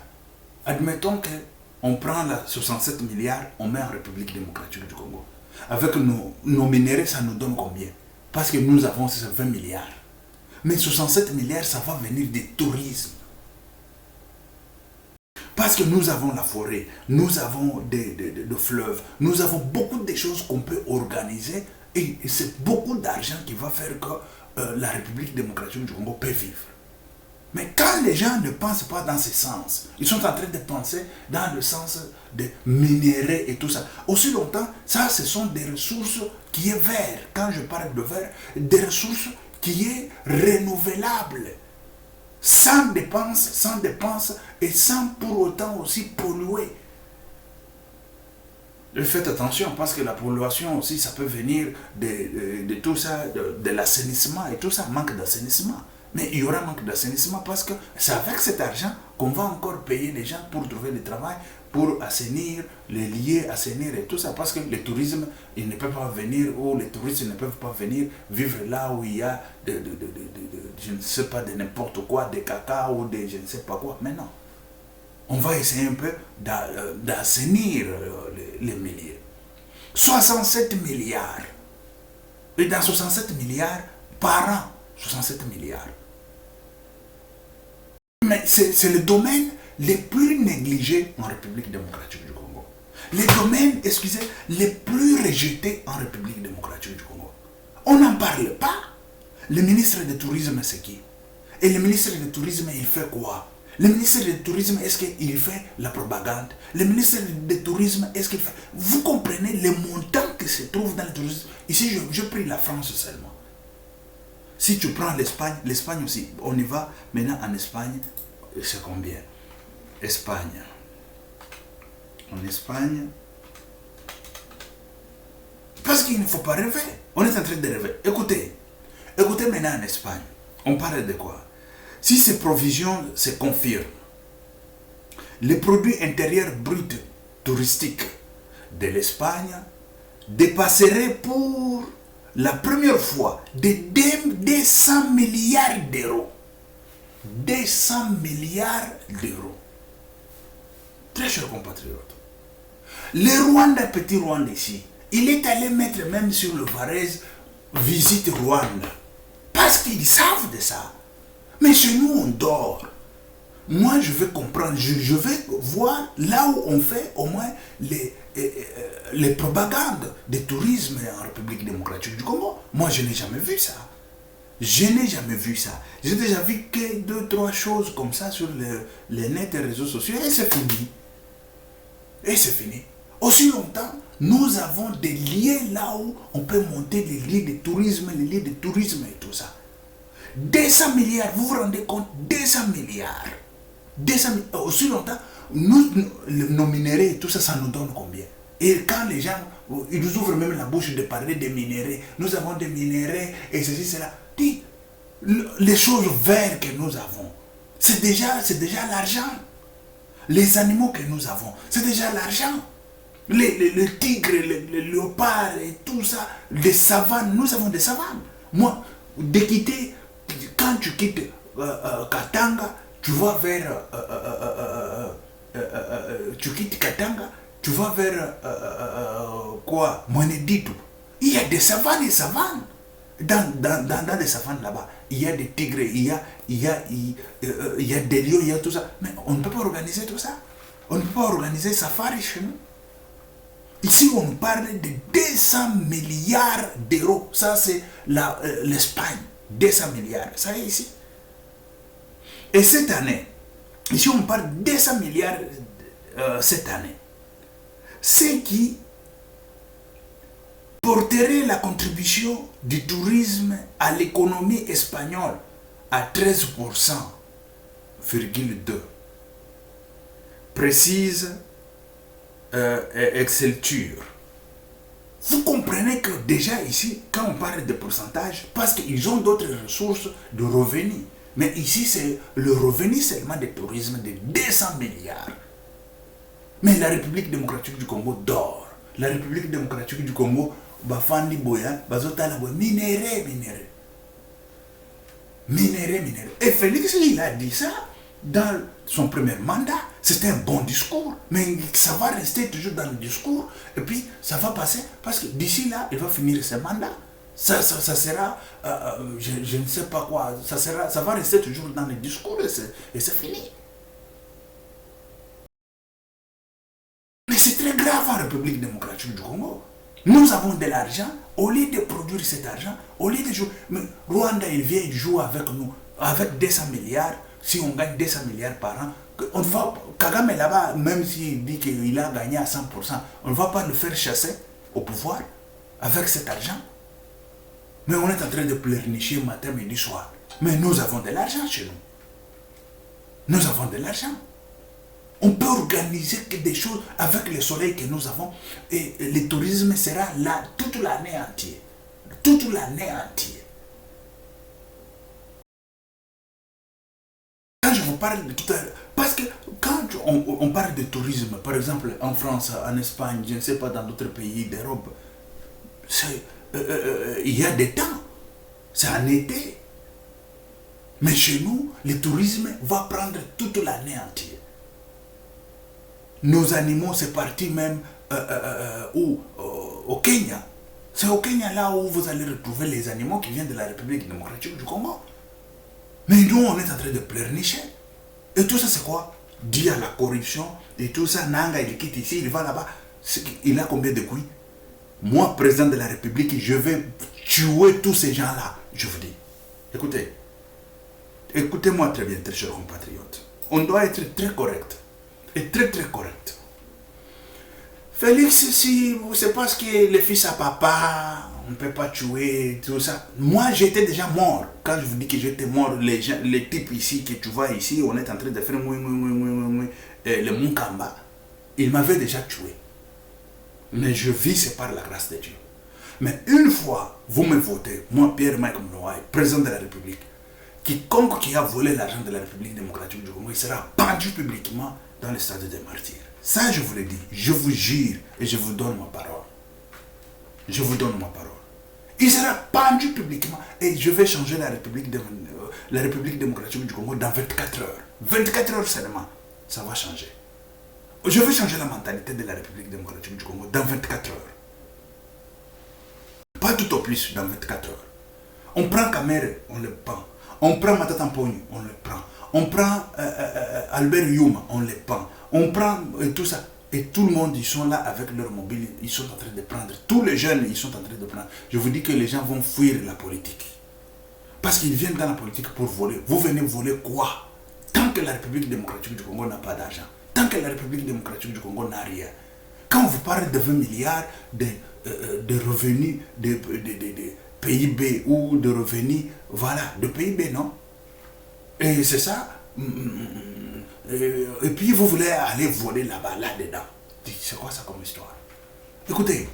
Speaker 1: admettons qu'on prend la 67 milliards, on met en République démocratique du Congo. Avec nos minéraux, ça nous donne combien? Parce que nous avons 20 milliards. Mais 67 milliards, ça va venir du tourisme. Parce que nous avons la forêt, nous avons des fleuves, nous avons beaucoup de choses qu'on peut organiser et c'est beaucoup d'argent qui va faire que la République démocratique du Congo peut vivre. Mais quand les gens ne pensent pas dans ce sens, ils sont en train de penser dans le sens de minéraux et tout ça. Aussi longtemps, ça ce sont des ressources qui est vert. Quand je parle de vert, des ressources qui est renouvelable. Sans dépense et sans pour autant aussi polluer. Faites attention parce que la pollution aussi, ça peut venir de tout ça, de l'assainissement et tout ça, manque d'assainissement. Mais il y aura manque d'assainissement parce que c'est avec cet argent qu'on va encore payer les gens pour trouver du travail, pour assainir, les lier, assainir et tout ça. Parce que le tourisme, il ne peut pas venir, ou les touristes ne peuvent pas venir vivre là où il y a je ne sais pas, de n'importe quoi, des caca ou de je ne sais pas quoi. Mais non. On va essayer un peu d'assainir les milieux. 67 milliards. Et dans 67 milliards par an, 67 milliards. Mais c'est le domaine le plus négligé en République démocratique du Congo. Les domaines, excusez, les plus rejetés en République démocratique du Congo. On n'en parle pas. Le ministre du Tourisme, c'est qui? Et le ministre du Tourisme, il fait quoi? Le ministre du Tourisme, est-ce qu'il fait la propagande? Le ministre du Tourisme, est-ce qu'il fait... Vous comprenez les montants qui se trouvent dans le tourisme? Ici, je prie la France seulement. Si tu prends l'Espagne, l'Espagne aussi, on y va maintenant en Espagne, c'est combien? Espagne. En Espagne. Parce qu'il ne faut pas rêver. On est en train de rêver. Écoutez maintenant en Espagne. On parle de quoi? Si ces provisions se confirment, le produit intérieur brut touristique de l'Espagne dépasserait pour la première fois des 200 milliards d'euros. 200 milliards d'euros. Très chers compatriotes. Le Rwanda, petit Rwanda ici, il est allé mettre même sur le Varese visite Rwanda. Parce qu'ils savent de ça. Mais chez nous, on dort. Moi, je veux comprendre, je vais voir là où on fait au moins les propagandes de tourisme en République démocratique du Congo. Moi, je n'ai jamais vu ça. Je n'ai jamais vu ça. J'ai déjà vu que 2-3 choses comme ça sur les net et réseaux sociaux et c'est fini. Et c'est fini. Aussi longtemps, nous avons des liens là où on peut monter les liens de tourisme, les liens de tourisme et tout ça. 200 milliards, vous vous rendez compte? 200 milliards. 200 milliards. Aussi longtemps, nos minéraux et tout ça, ça nous donne combien? Et quand les gens, ils nous ouvrent même la bouche de parler des minéraux, nous avons des minéraux et ceci, cela. Dis, les choses vertes que nous avons, c'est déjà l'argent. Les animaux que nous avons, c'est déjà l'argent. Les tigres, les léopards et tout ça, les savanes, nous avons des savanes. Moi, quand tu quittes Katanga, tu vas vers tu quittes Katanga, tu vas vers quoi? Mweneditu. Il y a des savanes et savanes. Dans les savanes là-bas, il y a des tigres, il y a des lions, il y a tout ça. Mais on ne peut pas organiser tout ça. On ne peut pas organiser safari chez nous. Ici, on parle de 200 milliards d'euros. Ça, c'est l'Espagne. 200 milliards. Ça est ici. Et cette année, ici, on parle de 200 milliards cette année. Ce qui porterait la contribution du tourisme à l'économie espagnole à 13,2%. Précise Excelture. Vous comprenez que déjà ici, quand on parle de pourcentage, parce qu'ils ont d'autres ressources de revenus. Mais ici, c'est le revenu seulement du tourisme de 200 milliards. Mais la République démocratique du Congo dort. La République démocratique du Congo, bafandi boya, bazotala boya, minéré. Et Félix, il a dit ça dans son premier mandat. C'était un bon discours. Mais ça va rester toujours dans le discours. Et puis, ça va passer. Parce que d'ici là, il va finir ses mandats. Ça sera, je ne sais pas quoi, ça va rester toujours dans le discours et c'est fini. Mais c'est très grave en République démocratique du Congo. Nous avons de l'argent, au lieu de produire cet argent, au lieu de jouer. Mais Rwanda, il vient, il joue avec nous, avec 200 milliards. Si on gagne 200 milliards par an, on va, Kagame là-bas, même s'il dit qu'il a gagné à 100%, on ne va pas le faire chasser au pouvoir avec cet argent. Mais on est en train de pleurnicher matin, midi, soir. Mais nous avons de l'argent chez nous. Nous avons de l'argent. On peut organiser des choses avec le soleil que nous avons. Et le tourisme sera là toute l'année entière. Toute l'année entière. Quand je vous parle de tout à l'heure, parce que quand on parle de tourisme, par exemple en France, en Espagne, je ne sais pas, dans d'autres pays d'Europe, il y a des temps, c'est en été. Mais chez nous, le tourisme va prendre toute l'année entière. Nos animaux, c'est parti même au Kenya. C'est au Kenya là où vous allez retrouver les animaux qui viennent de la République démocratique du Congo. Mais nous, on est en train de pleurnicher. Et tout ça, c'est quoi? Dû à la corruption et tout ça. Nanga, il quitte ici, il va là-bas. Il a combien de couilles? Moi, président de la République, je vais tuer tous ces gens-là, je vous dis. Écoutez, écoutez-moi très bien, très chers compatriotes. On doit être très correct. Et très très correct. Félix, si c'est parce que le fils à papa, on ne peut pas tuer, tout ça. Moi, j'étais déjà mort. Quand je vous dis que j'étais mort, les types ici, que tu vois ici, on est en train de faire le Munkamba. Il m'avait déjà tué. Mais je vis, c'est par la grâce de Dieu. Mais une fois, vous me votez, moi, Pierre-Mike Mlouaye, président de la République, quiconque qui a volé l'argent de la République démocratique du Congo, il sera pendu publiquement dans le stade des martyrs. Ça, je vous le dis, je vous jure et je vous donne ma parole. Je vous donne ma parole. Il sera pendu publiquement et je vais changer la République démocratique du Congo dans 24 heures. 24 heures seulement, ça va changer. Je vais changer la mentalité de la République démocratique du Congo dans 24 heures. Pas tout au plus dans 24 heures. On prend Kamere, on le prend. On prend Matata Mpogny, on le prend. On prend Albert Youma, on les prend. On prend tout ça. Et tout le monde, ils sont là avec leur mobile, ils sont en train de prendre. Tous les jeunes, ils sont en train de prendre. Je vous dis que les gens vont fuir la politique. Parce qu'ils viennent dans la politique pour voler. Vous venez voler quoi? Tant que la République démocratique du Congo n'a pas d'argent. Tant que la République démocratique du Congo n'a rien. Quand on vous parle de 20 milliards de revenus de PIB ou de revenus, voilà, de PIB, non? Et c'est ça. Et puis vous voulez aller voler là-bas, là-dedans. C'est quoi ça comme histoire? Écoutez,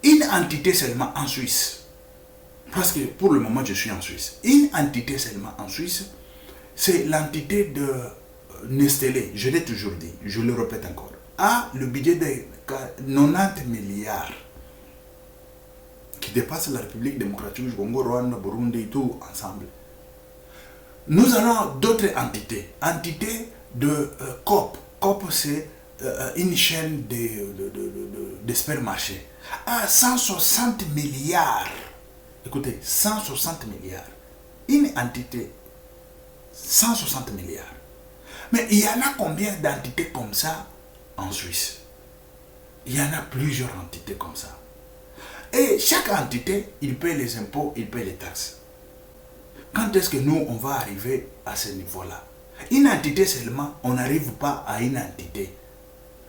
Speaker 1: une entité seulement en Suisse, parce que pour le moment je suis en Suisse, une entité seulement en Suisse, c'est l'entité de Nestlé, je l'ai toujours dit, je le répète encore, a le budget de 90 milliards qui dépasse la République démocratique du Congo, Rwanda, Burundi et tout ensemble. Nous avons d'autres entités. Entités de COP. COP, c'est une chaîne de supermarchés. À 160 milliards. Écoutez, 160 milliards. Une entité, 160 milliards. Mais il y en a combien d'entités comme ça en Suisse? Il y en a plusieurs entités comme ça. Et chaque entité, il paie les impôts, il paie les taxes. Quand est-ce que nous, on va arriver à ce niveau-là? Une entité seulement, on n'arrive pas à une entité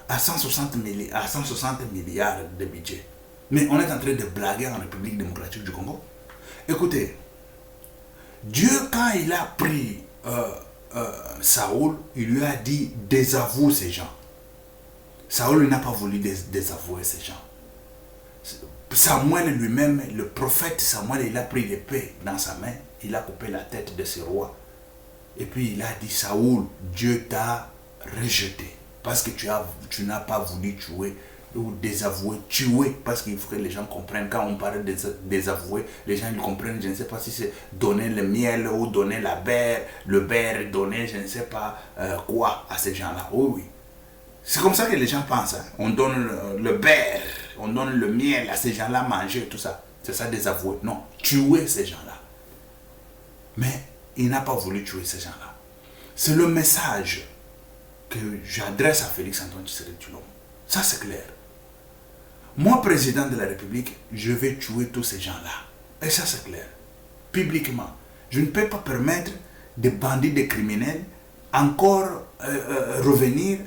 Speaker 1: à 160 milliards de budget. Mais on est en train de blaguer en République démocratique du Congo. Écoutez, Dieu, quand il a pris Saoul, il lui a dit désavoue ces gens. Saoul n'a pas voulu désavouer ces gens. Samuel lui-même, le prophète Samuel, il a pris l'épée dans sa main, il a coupé la tête de ce roi. Et puis il a dit, Saoul, Dieu t'a rejeté. parce que tu n'as pas voulu tuer ou désavouer, tuer, parce qu'il faut que les gens comprennent. Quand on parle de désavouer, les gens ils comprennent, je ne sais pas si c'est donner le miel ou donner le beurre, donner je ne sais pas quoi à ces gens-là. Oui, oui. C'est comme ça que les gens pensent. Hein. On donne le beurre, on donne le miel à ces gens-là, manger, tout ça. C'est ça désavouer. Non, tuer ces gens-là. Mais il n'a pas voulu tuer ces gens-là. C'est le message que j'adresse à Félix Antoine Tshisekedi Tshilombo. Ça c'est clair. Moi, président de la République, je vais tuer tous ces gens-là. Et ça, c'est clair. Publiquement. Je ne peux pas permettre des bandits, des criminels, encore revenir,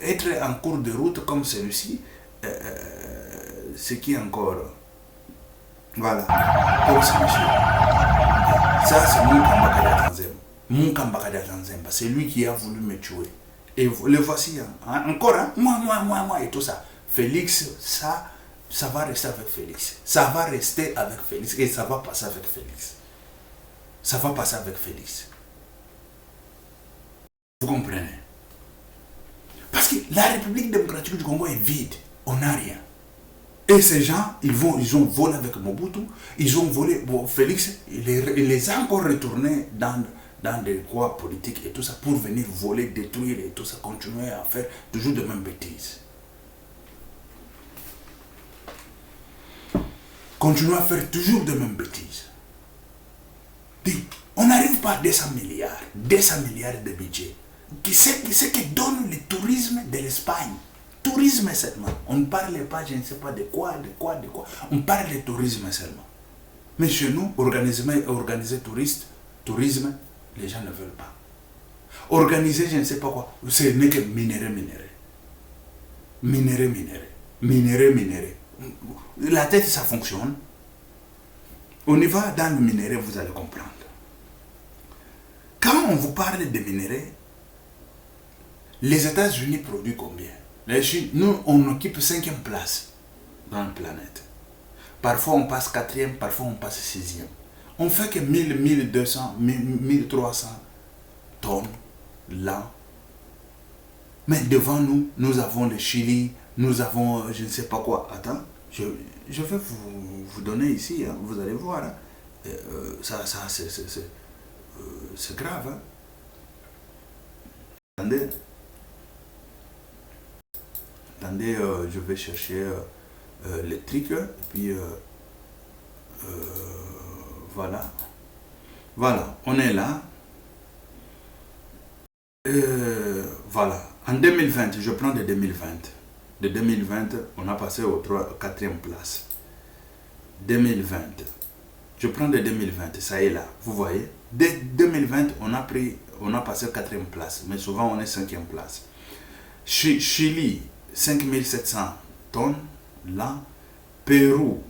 Speaker 1: être en cours de route comme celui-ci. Ce qui est encore... Voilà. Ça, c'est mon Kambakada Tanzemba. C'est lui qui a voulu me tuer. Et le voici. Hein. Encore, hein? Moi, et tout ça. Félix, ça va rester avec Félix. Ça va rester avec Félix. Et ça va passer avec Félix. Ça va passer avec Félix. Vous comprenez? Parce que la République démocratique du Congo est vide. On n'a rien. Et ces gens, ils ont volé avec Mobutu. Ils ont volé. Bon, Félix, il les a encore retournés dans des coins politiques et tout ça pour venir voler, détruire et tout ça. Continuer à faire toujours de mêmes bêtises. Continuer à faire toujours de mêmes bêtises. On n'arrive pas à 200 milliards de budget. Qui c'est qui donne le tourisme de l'Espagne? Tourisme seulement. On ne parle pas, je ne sais pas de quoi. On parle de tourisme seulement. Mais chez nous, organiser tourisme, les gens ne veulent pas. Organiser, je ne sais pas quoi, ce n'est que minérer. La tête, ça fonctionne. On y va dans le minerai, vous allez comprendre. Quand on vous parle de minerai, les États-Unis produisent combien? La Chine, nous, on occupe 5e place dans la planète. Parfois, on passe 4e, parfois, on passe 6e. On fait que 1000, 1200, 1300 tonnes là. Mais devant nous, nous avons le Chili, nous avons je ne sais pas quoi. Attends, je vais vous donner ici, hein, vous allez voir. Hein. Ça c'est grave. Hein. Attendez, je vais chercher les trucs. Et puis, voilà. Voilà, on est là. Voilà. En 2020, je prends de 2020. De 2020, on a passé au 4e place. 2020. Je prends de 2020, ça est là. Vous voyez? Dès 2020, on a passé 4e place. Mais souvent, on est 5e place. Chili, 5700 tonnes. Là. Pérou,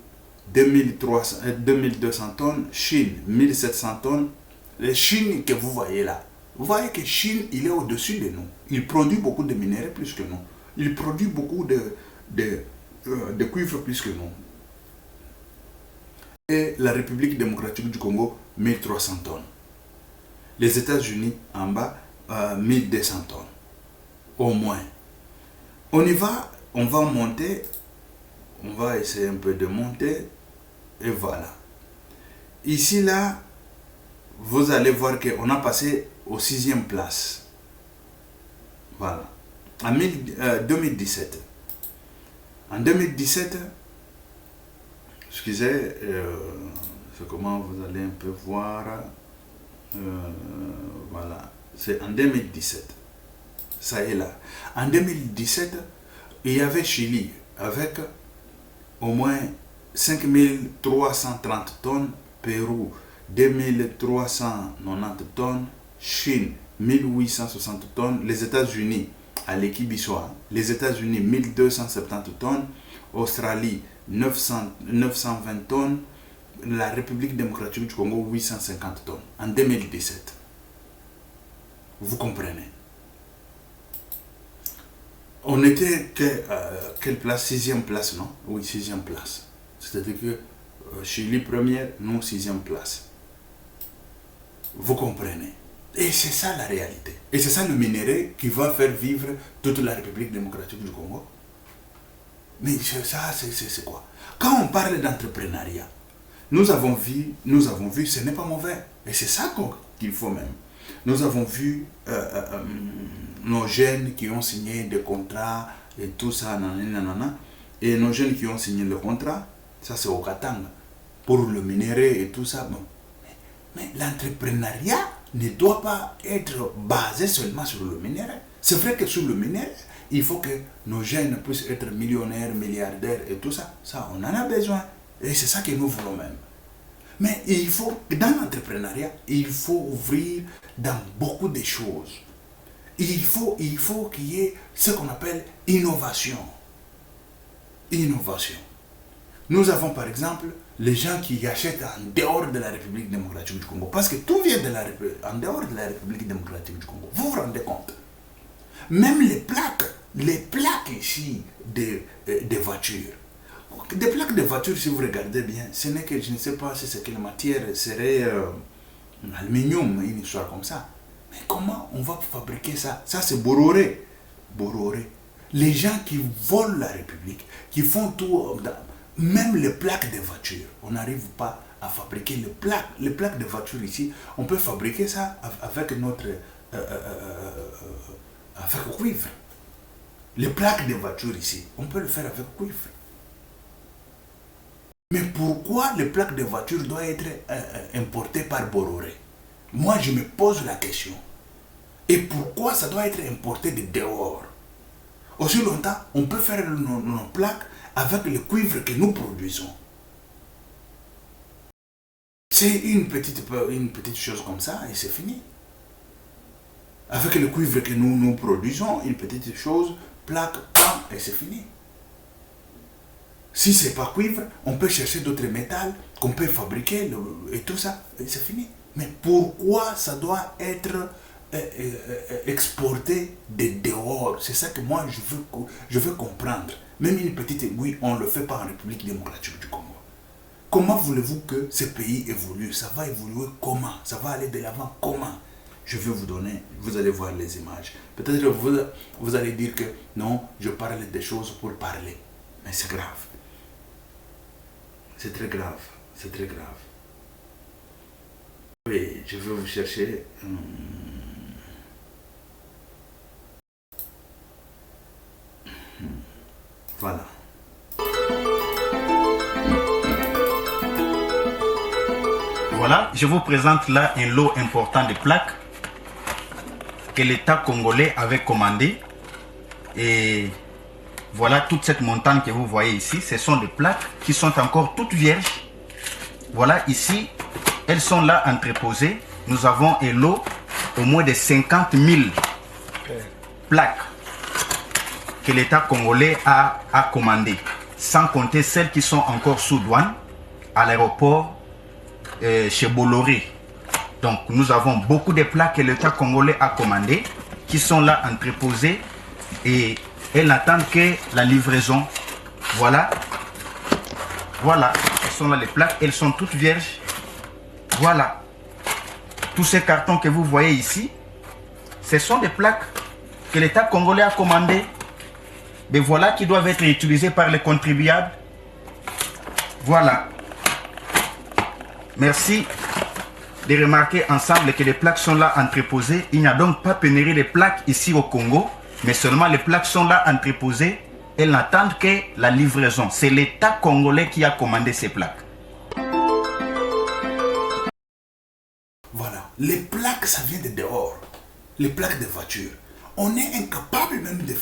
Speaker 1: 2200 tonnes. Chine, 1700 tonnes. Les Chine que vous voyez là. Vous voyez que Chine, il est au-dessus de nous. Il produit beaucoup de minéraux plus que nous. Il produit beaucoup de cuivre plus que nous. Et la République démocratique du Congo, 1300 tonnes. Les États-Unis, en bas, 1200 tonnes. Au moins. On y va, on va monter. On va essayer un peu de monter. Et voilà. Ici, là, vous allez voir qu'on a passé au 6e place. Voilà. En 2017. En 2017, excusez, c'est comment vous allez un peu voir. Voilà. C'est en 2017. Ça est là. En 2017, il y avait Chili avec au moins 5330 tonnes, Pérou 2390 tonnes, Chine 1860 tonnes, les États-Unis à l'équipe Bissois, les États-Unis 1270 tonnes, Australie 920 tonnes, la République démocratique du Congo 850 tonnes en 2017. Vous comprenez? On était quelle place? 6e place, non? Oui, 6e place. C'est-à-dire que Chili première, nous 6e place. Vous comprenez? Et c'est ça la réalité. Et c'est ça le minerai qui va faire vivre toute la République démocratique du Congo. Mais ça, c'est quoi? Quand on parle d'entrepreneuriat, nous avons vu, ce n'est pas mauvais. Et c'est ça qu'il faut même. Nous avons vu nos jeunes qui ont signé des contrats et tout ça, nanana, et nos jeunes qui ont signé le contrat, ça c'est au Katanga, pour le minerai et tout ça. Bon. Mais l'entrepreneuriat ne doit pas être basé seulement sur le minerai. C'est vrai que sur le minerai, il faut que nos jeunes puissent être millionnaires, milliardaires et tout ça. Ça, on en a besoin. Et c'est ça que nous voulons même. Mais il faut, dans l'entrepreneuriat, il faut ouvrir dans beaucoup de choses. Il faut qu'il y ait ce qu'on appelle innovation. Innovation. Nous avons par exemple les gens qui achètent en dehors de la République démocratique du Congo. Parce que tout vient en dehors de la République démocratique du Congo. Vous vous rendez compte? Même les plaques ici des voitures. Des plaques de voitures, si vous regardez bien, ce n'est que, je ne sais pas si c'est quelle matière, serait aluminium, une histoire comme ça. Mais comment on va fabriquer ça? Ça, c'est Bolloré. Bolloré. Les gens qui volent la République, qui font tout, même les plaques de voitures, on n'arrive pas à fabriquer les plaques de voitures ici. On peut fabriquer ça avec notre avec cuivre. Les plaques de voitures ici, on peut le faire avec cuivre. Mais pourquoi les plaques de voiture doivent être importées par Bolloré? Moi, je me pose la question. Et pourquoi ça doit être importé de dehors? Aussi longtemps, on peut faire nos plaques avec le cuivre que nous produisons. C'est une petite chose comme ça et c'est fini. Avec le cuivre que nous produisons, une petite chose, plaque, et c'est fini. Si ce n'est pas cuivre, on peut chercher d'autres métals qu'on peut fabriquer et tout ça, et c'est fini. Mais pourquoi ça doit être exporté de dehors? C'est ça que moi je veux comprendre. Même une petite aiguille, on ne le fait pas en République démocratique du Congo. Comment voulez-vous que ce pays évolue? Ça va évoluer comment? Ça va aller de l'avant comment? Je vais vous donner, vous allez voir les images. Peut-être que vous allez dire que non, je parle des choses pour parler. Mais c'est grave. C'est très grave. C'est très grave. Oui, je vais vous chercher. Voilà.
Speaker 4: Voilà, je vous présente là un lot important de plaques que l'État congolais avait commandé. Et voilà toute cette montagne que vous voyez ici. Ce sont des plaques qui sont encore toutes vierges. Voilà, ici, elles sont là entreposées. Nous avons un lot au moins de 50 000 plaques que l'État congolais a commandées. Sans compter celles qui sont encore sous douane à l'aéroport chez Bolloré. Donc nous avons beaucoup de plaques que l'État congolais a commandées qui sont là entreposées et elles n'attendent que la livraison. Voilà. Voilà. Ce sont là les plaques. Elles sont toutes vierges. Voilà. Tous ces cartons que vous voyez ici, ce sont des plaques que l'État congolais a commandées. Mais voilà qui doivent être utilisées par les contribuables. Voilà. Merci de remarquer ensemble que les plaques sont là entreposées. Il n'y a donc pas pénurie de plaques ici au Congo, mais seulement les plaques sont là entreposées. Elles n'attendent que la livraison. C'est l'État congolais qui a commandé ces plaques.
Speaker 1: Voilà. Les plaques, ça vient de dehors. Les plaques de voiture. On est incapable même de...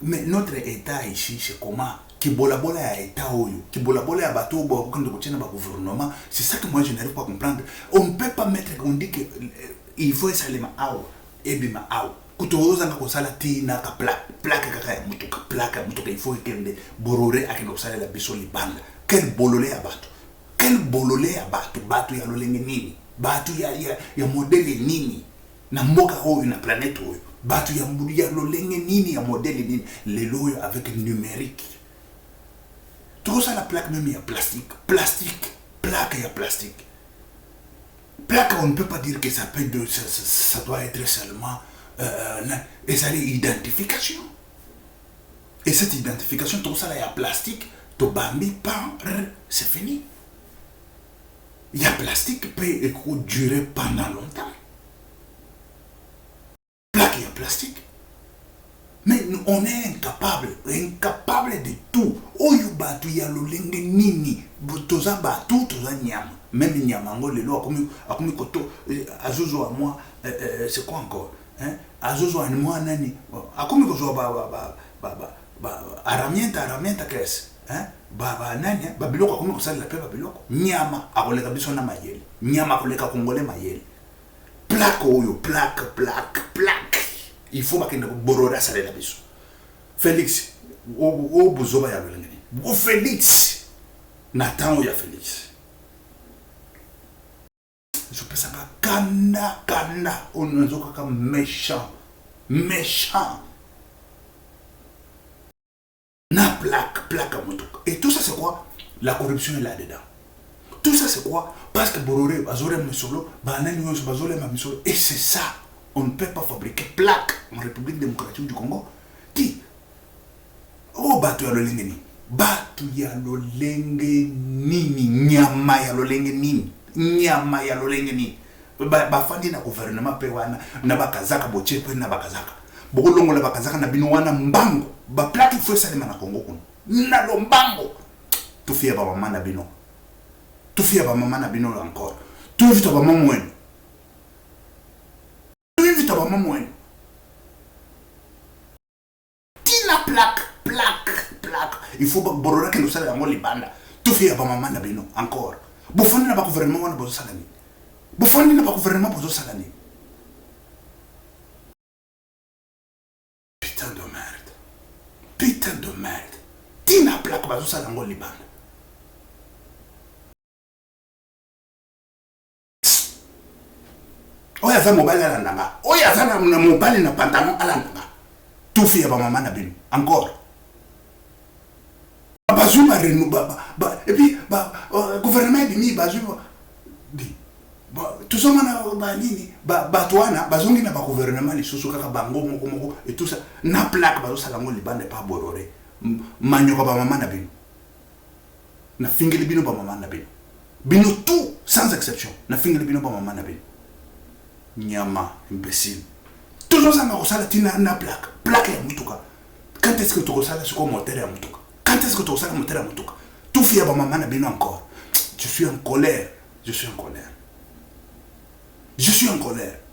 Speaker 1: Mais notre État ici, c'est comment? Qui bolabola à État oyo, qui bolabola à bateau, gouvernement. C'est ça que moi je n'arrive pas à comprendre. On ne peut pas mettre, on dit que il faut essayer ma aou, et bien ma aou. Kutoza na kosala ti na ka plaque kaka mutuka il faut que bororé à que kosala la biso libanda. Quel bololé à bateau? Quel bololé à bateau ya lolenge nini? Bateau ya modèle nini? Na mboka oyo na planète oyo. Bateau ya lolenge nini ya modèle nini? Les lois avec numérique. Tout ça, la plaque même, il y a plastique. Plaque, il y a plastique. Plaque, on ne peut pas dire que ça peut ça doit être seulement et ça l'identification. Et cette identification, tout ça là, il y a plastique, tout bambi, pan, c'est fini. Il y a plastique peut durer pendant longtemps. Plaque, il y a plastique. Mais on est incapable de tout. Oyo batu ya lolenge nini, toza batu, toza nyama. Même nyama ngo lelo akomi koto azozo à moi, c'est quoi encore? Hein? Azozo à moi nani, akomi kozo aramienta kesi. Hein? Nani, babiloko akomi kosala la pe babiloko. Nyama akoleka biso na mayele. Nyama akoleka kongole mayele. Plaque oyo, plaque. Il faut que nous borora ça la biso. Félix, o buzoba ya lolenge. O Félix. Nathan ya Félix. Je pense que kanda on nous a comme méchant. Na plaque à moto. Et tout ça c'est quoi? La corruption est là-dedans. Tout ça c'est quoi? Parce que bororé bazore misolo, banani yo bazole ma misolo et c'est ça. On ne peut pas fabriquer plaque en République démocratique du Congo. Qui? Oh, batu ya lolenge nini? Batu ya lolenge nini? Nyama ya lolenge nini? Nyama ya lolenge nini? Bafandi na gouvernement pe wana na bakazaka boche pe na bakazaka. Boko longo la bakazaka na bino wana mbango. Ba plaque il faut salema na Congo kuno. Na lo mbango. Tufia ba mama na bino. Tufia ba mama na bino encore. Tufia ba mama mwenu. Tina plaque. Il faut que borora que nous savions les bandes. Tout fait à maman na bino encore. Bouffon n'a pas gouvernement on a besoin salami. Bouffon n'a pas gouvernement besoin salami. Putain de merde. Tina plaque besoin salango les bandes. Oya za mobile ala nanga. Oya za na mobile na pantalon ala nanga. Tout fait à maman na bino encore. Bazou ba renou et puis gouvernement de bazou di tout ça mana ba nini batwana bazongi na ba gouvernement li soso kaka bango moko et tout ça na plaque bazo salango li bande pas bororé manyoka ba maman na bino na fingeli bino ba maman na bino tout sans exception na fingeli bino ba maman na bino nyama imbécile toujours ça na sala tina na plaque ya mutuka quand est-ce que tu resala sur moteur ya mutuka? Quand est-ce que tu as monté la moto? Tout fait à maman n'a bien encore. Je suis en colère.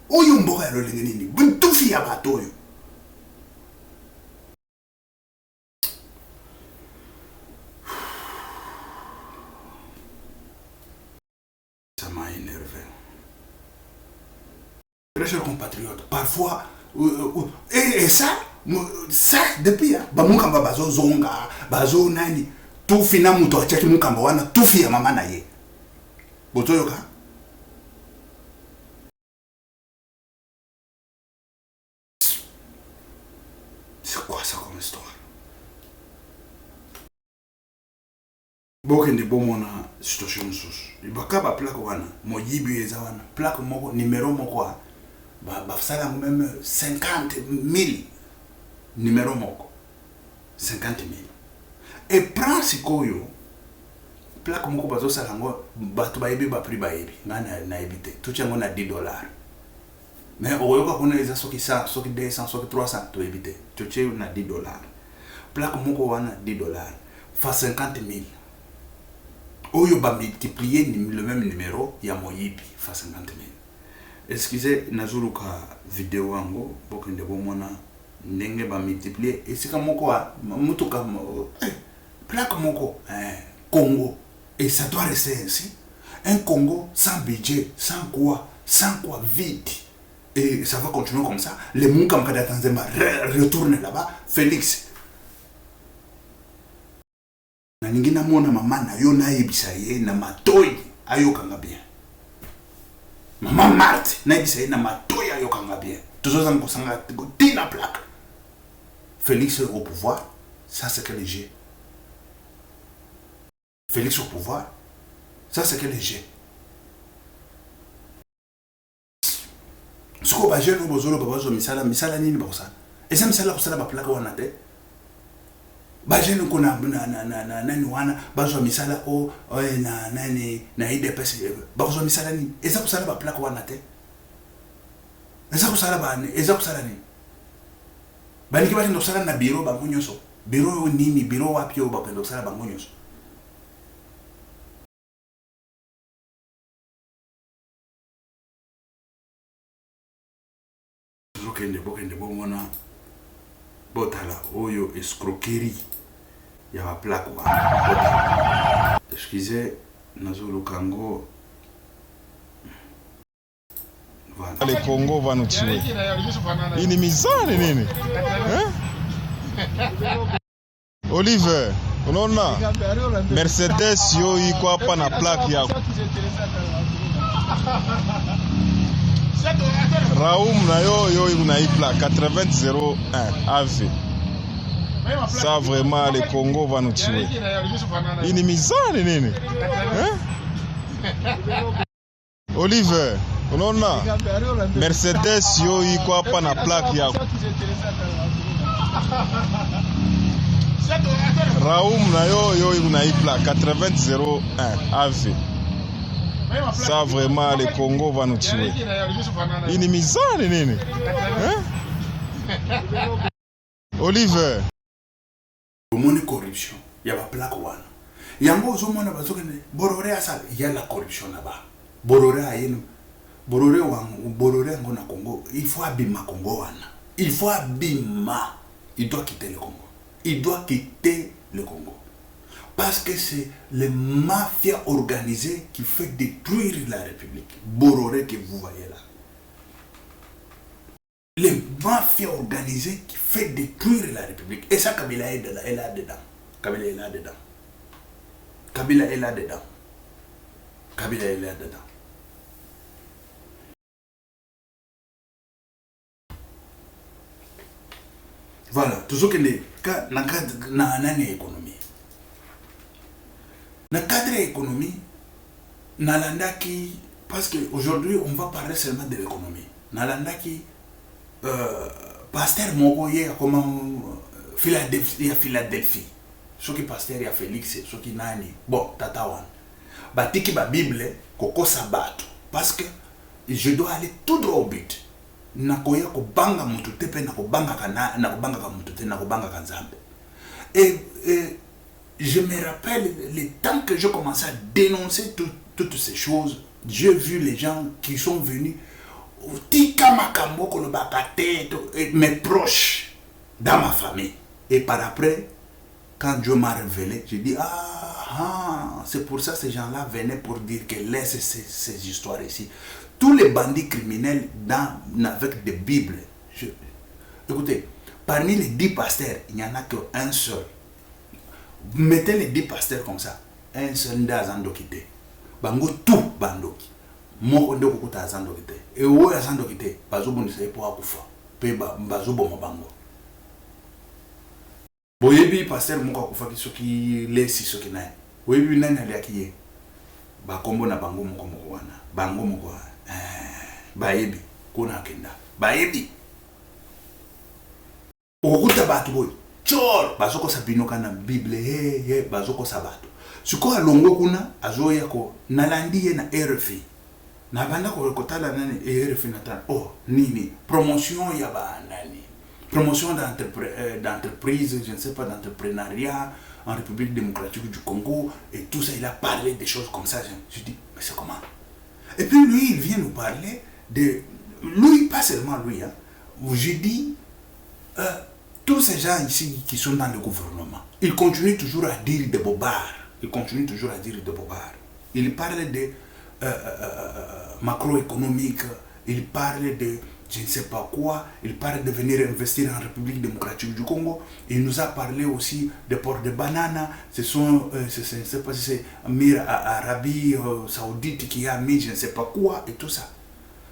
Speaker 1: Oyo mboka lo lengeni. Tout fait à bateau. Ça m'a énervé. Très chers compatriotes, parfois et ça depuis bamukamba bazo zonga bazo nani tout fina muto achaki mukamba wana tout fi ya mama na ye botoyoka c'est quoi ça comme histoire bokende bomona situation sous ibaka ba plaque wana moyibi eza wana plaque moko numéro moko bafsala même 50,000 numéro moko 50,000 et prend sikoyo plaque moko bazo salango batu bayebi ba prix bayebi na ebite tout chango na $10 mais oyoka kuna eza soki 100 soki 200 soki 300 to ebite choche na $10 plaque moko wana $10 fa 50,000 oyo ba multiplier le même numéro ya moyibi fa 50,000. Excusez nazuruka vidéo wango bokende bomona ndenge ba multiplier esika moko mutuka plaque moko Congo et ça doit rester ainsi. Un Congo sans budget, sans quoi vide. Et ça va continuer comme ça. Les Moukam Kadatanzema retournent là-bas. Félix. Na ningina mona mama na yo na yebisaye na matoi ayokanga bien. Maman Marthe na yebisaye na matoi ayokanga bien. Toujours en kosanga tina plaque. Félix au pouvoir, ça c'est que les G. Félix au pouvoir, ça c'est que les G. Ce qu'on va gérer, nous avons misala nini bakosa. Et ça misala kosala ba plaque wana te. Ba jeune ko na nani wana bazwa misala o na nani na IDPS bazwa misala nini. Et ça kosala ba plaque wana te. Et ça kosala ba ni, et ça kosala nini. Ba niki ba ndo sala na bureau ba ngonyoso. Bureau nini, bureau wapi o ba ndo sala ba ngonyoso. Bokende bomona botala oyo escroquerie ya ba plaque wa. Excusez nazolo kango.
Speaker 5: Voilà. Le Congo va nous tuer. Il est mizani nini? Oliver, unaona Mercedes yo iko hapa na plaque yako. Raoum na yo na hii plaque 8001 AV. Ça vraiment le Congo va nous tuer. Il est mizani nini? Oliver, unaona Mercedes yo iko hapa na plaque yako. Raoum na yo na hii plaque 8001 AV. Ça vraiment le Congo va nous tuer. Il est mizani nini? Oliver.
Speaker 1: Omoni corruption ya ba plaque wana. Yango zomona bazokene borore asala ya la corruption na ba. Borore ayenu. Borore wangu borore ngo na Congo. Il faut abima Congo wana. Il faut abima. Il doit quitter le Congo. Il doit quitter le Congo. Parce que c'est les mafias organisées qui fait détruire la République. Bororé que vous voyez là. Les mafias organisées qui fait détruire la République. Et ça, Kabila est là-dedans. Kabila est là-dedans. Kabila est là-dedans. Kabila est là-dedans. Voilà. Toujours que les cas, dans l'économie. Dans le cadre de l'économie, parce qu'aujourd'hui, on va parler seulement de l'économie. Nalandaki, pasteur Mogoye, comme Philadelphie. Ce qui pasteur ya Félix, ce qui nani. Bon, tatawan. Batiki ba Bible, koko sabato. Parce que je dois aller tout droit au but. Nakoya ko banga mutute pe nako banga kana nako banga ka mutute nako banga ka nzambe. Et je me rappelle le temps que je commençais à dénoncer toutes ces choses. J'ai vu les gens qui sont venus, mes proches, dans ma famille. Et par après, quand Dieu m'a révélé, j'ai dit, c'est pour ça que ces gens-là venaient pour dire que laisse ces histoires ici. Tous les bandits criminels avec des Bibles. Écoutez, parmi les 10 pasteurs, il n'y en a qu'un seul. Mettez les 10 pasteurs comme ça. Un seul d'Azandokité. Bango tout bandoki. Moko ndoko kuta Azandokité. Et où Azandokité, bazobo ne sait pas kufa. Pe bazobo mabango. Boyebi pasteur moko kufa kisoki lesi soki nae. Boyebi nani aliakiye. Ba kombo na bango moko wana. Bango moko. Bayebi kuna kenda. Bayebi. Okuta batu boy. Chor bazoko sabinoka na Bible bazoko sabato. Siko alongo kuna azoya ko nalandi ye na RFI. Na banda ko kotala nani RFI natana. Oh nini promotion ya ba nani. Promotion d'entreprise, je ne sais pas, d'entrepreneuriat en République démocratique du Congo et tout ça, il a parlé des choses comme ça. Je dis mais c'est comment? Et puis lui il vient nous parler de lui, pas seulement lui hein. Je dis tous ces gens ici qui sont dans le gouvernement, ils continuent toujours à dire des bobards. Ils continuent toujours à dire des bobards. Ils parlent de macroéconomique, ils parlent de je ne sais pas quoi, ils parlent de venir investir en République démocratique du Congo. Il nous a parlé aussi des ports de bananes. Ce sont, je ne sais pas si c'est Arabie Saoudite qui a mis je ne sais pas quoi et tout ça.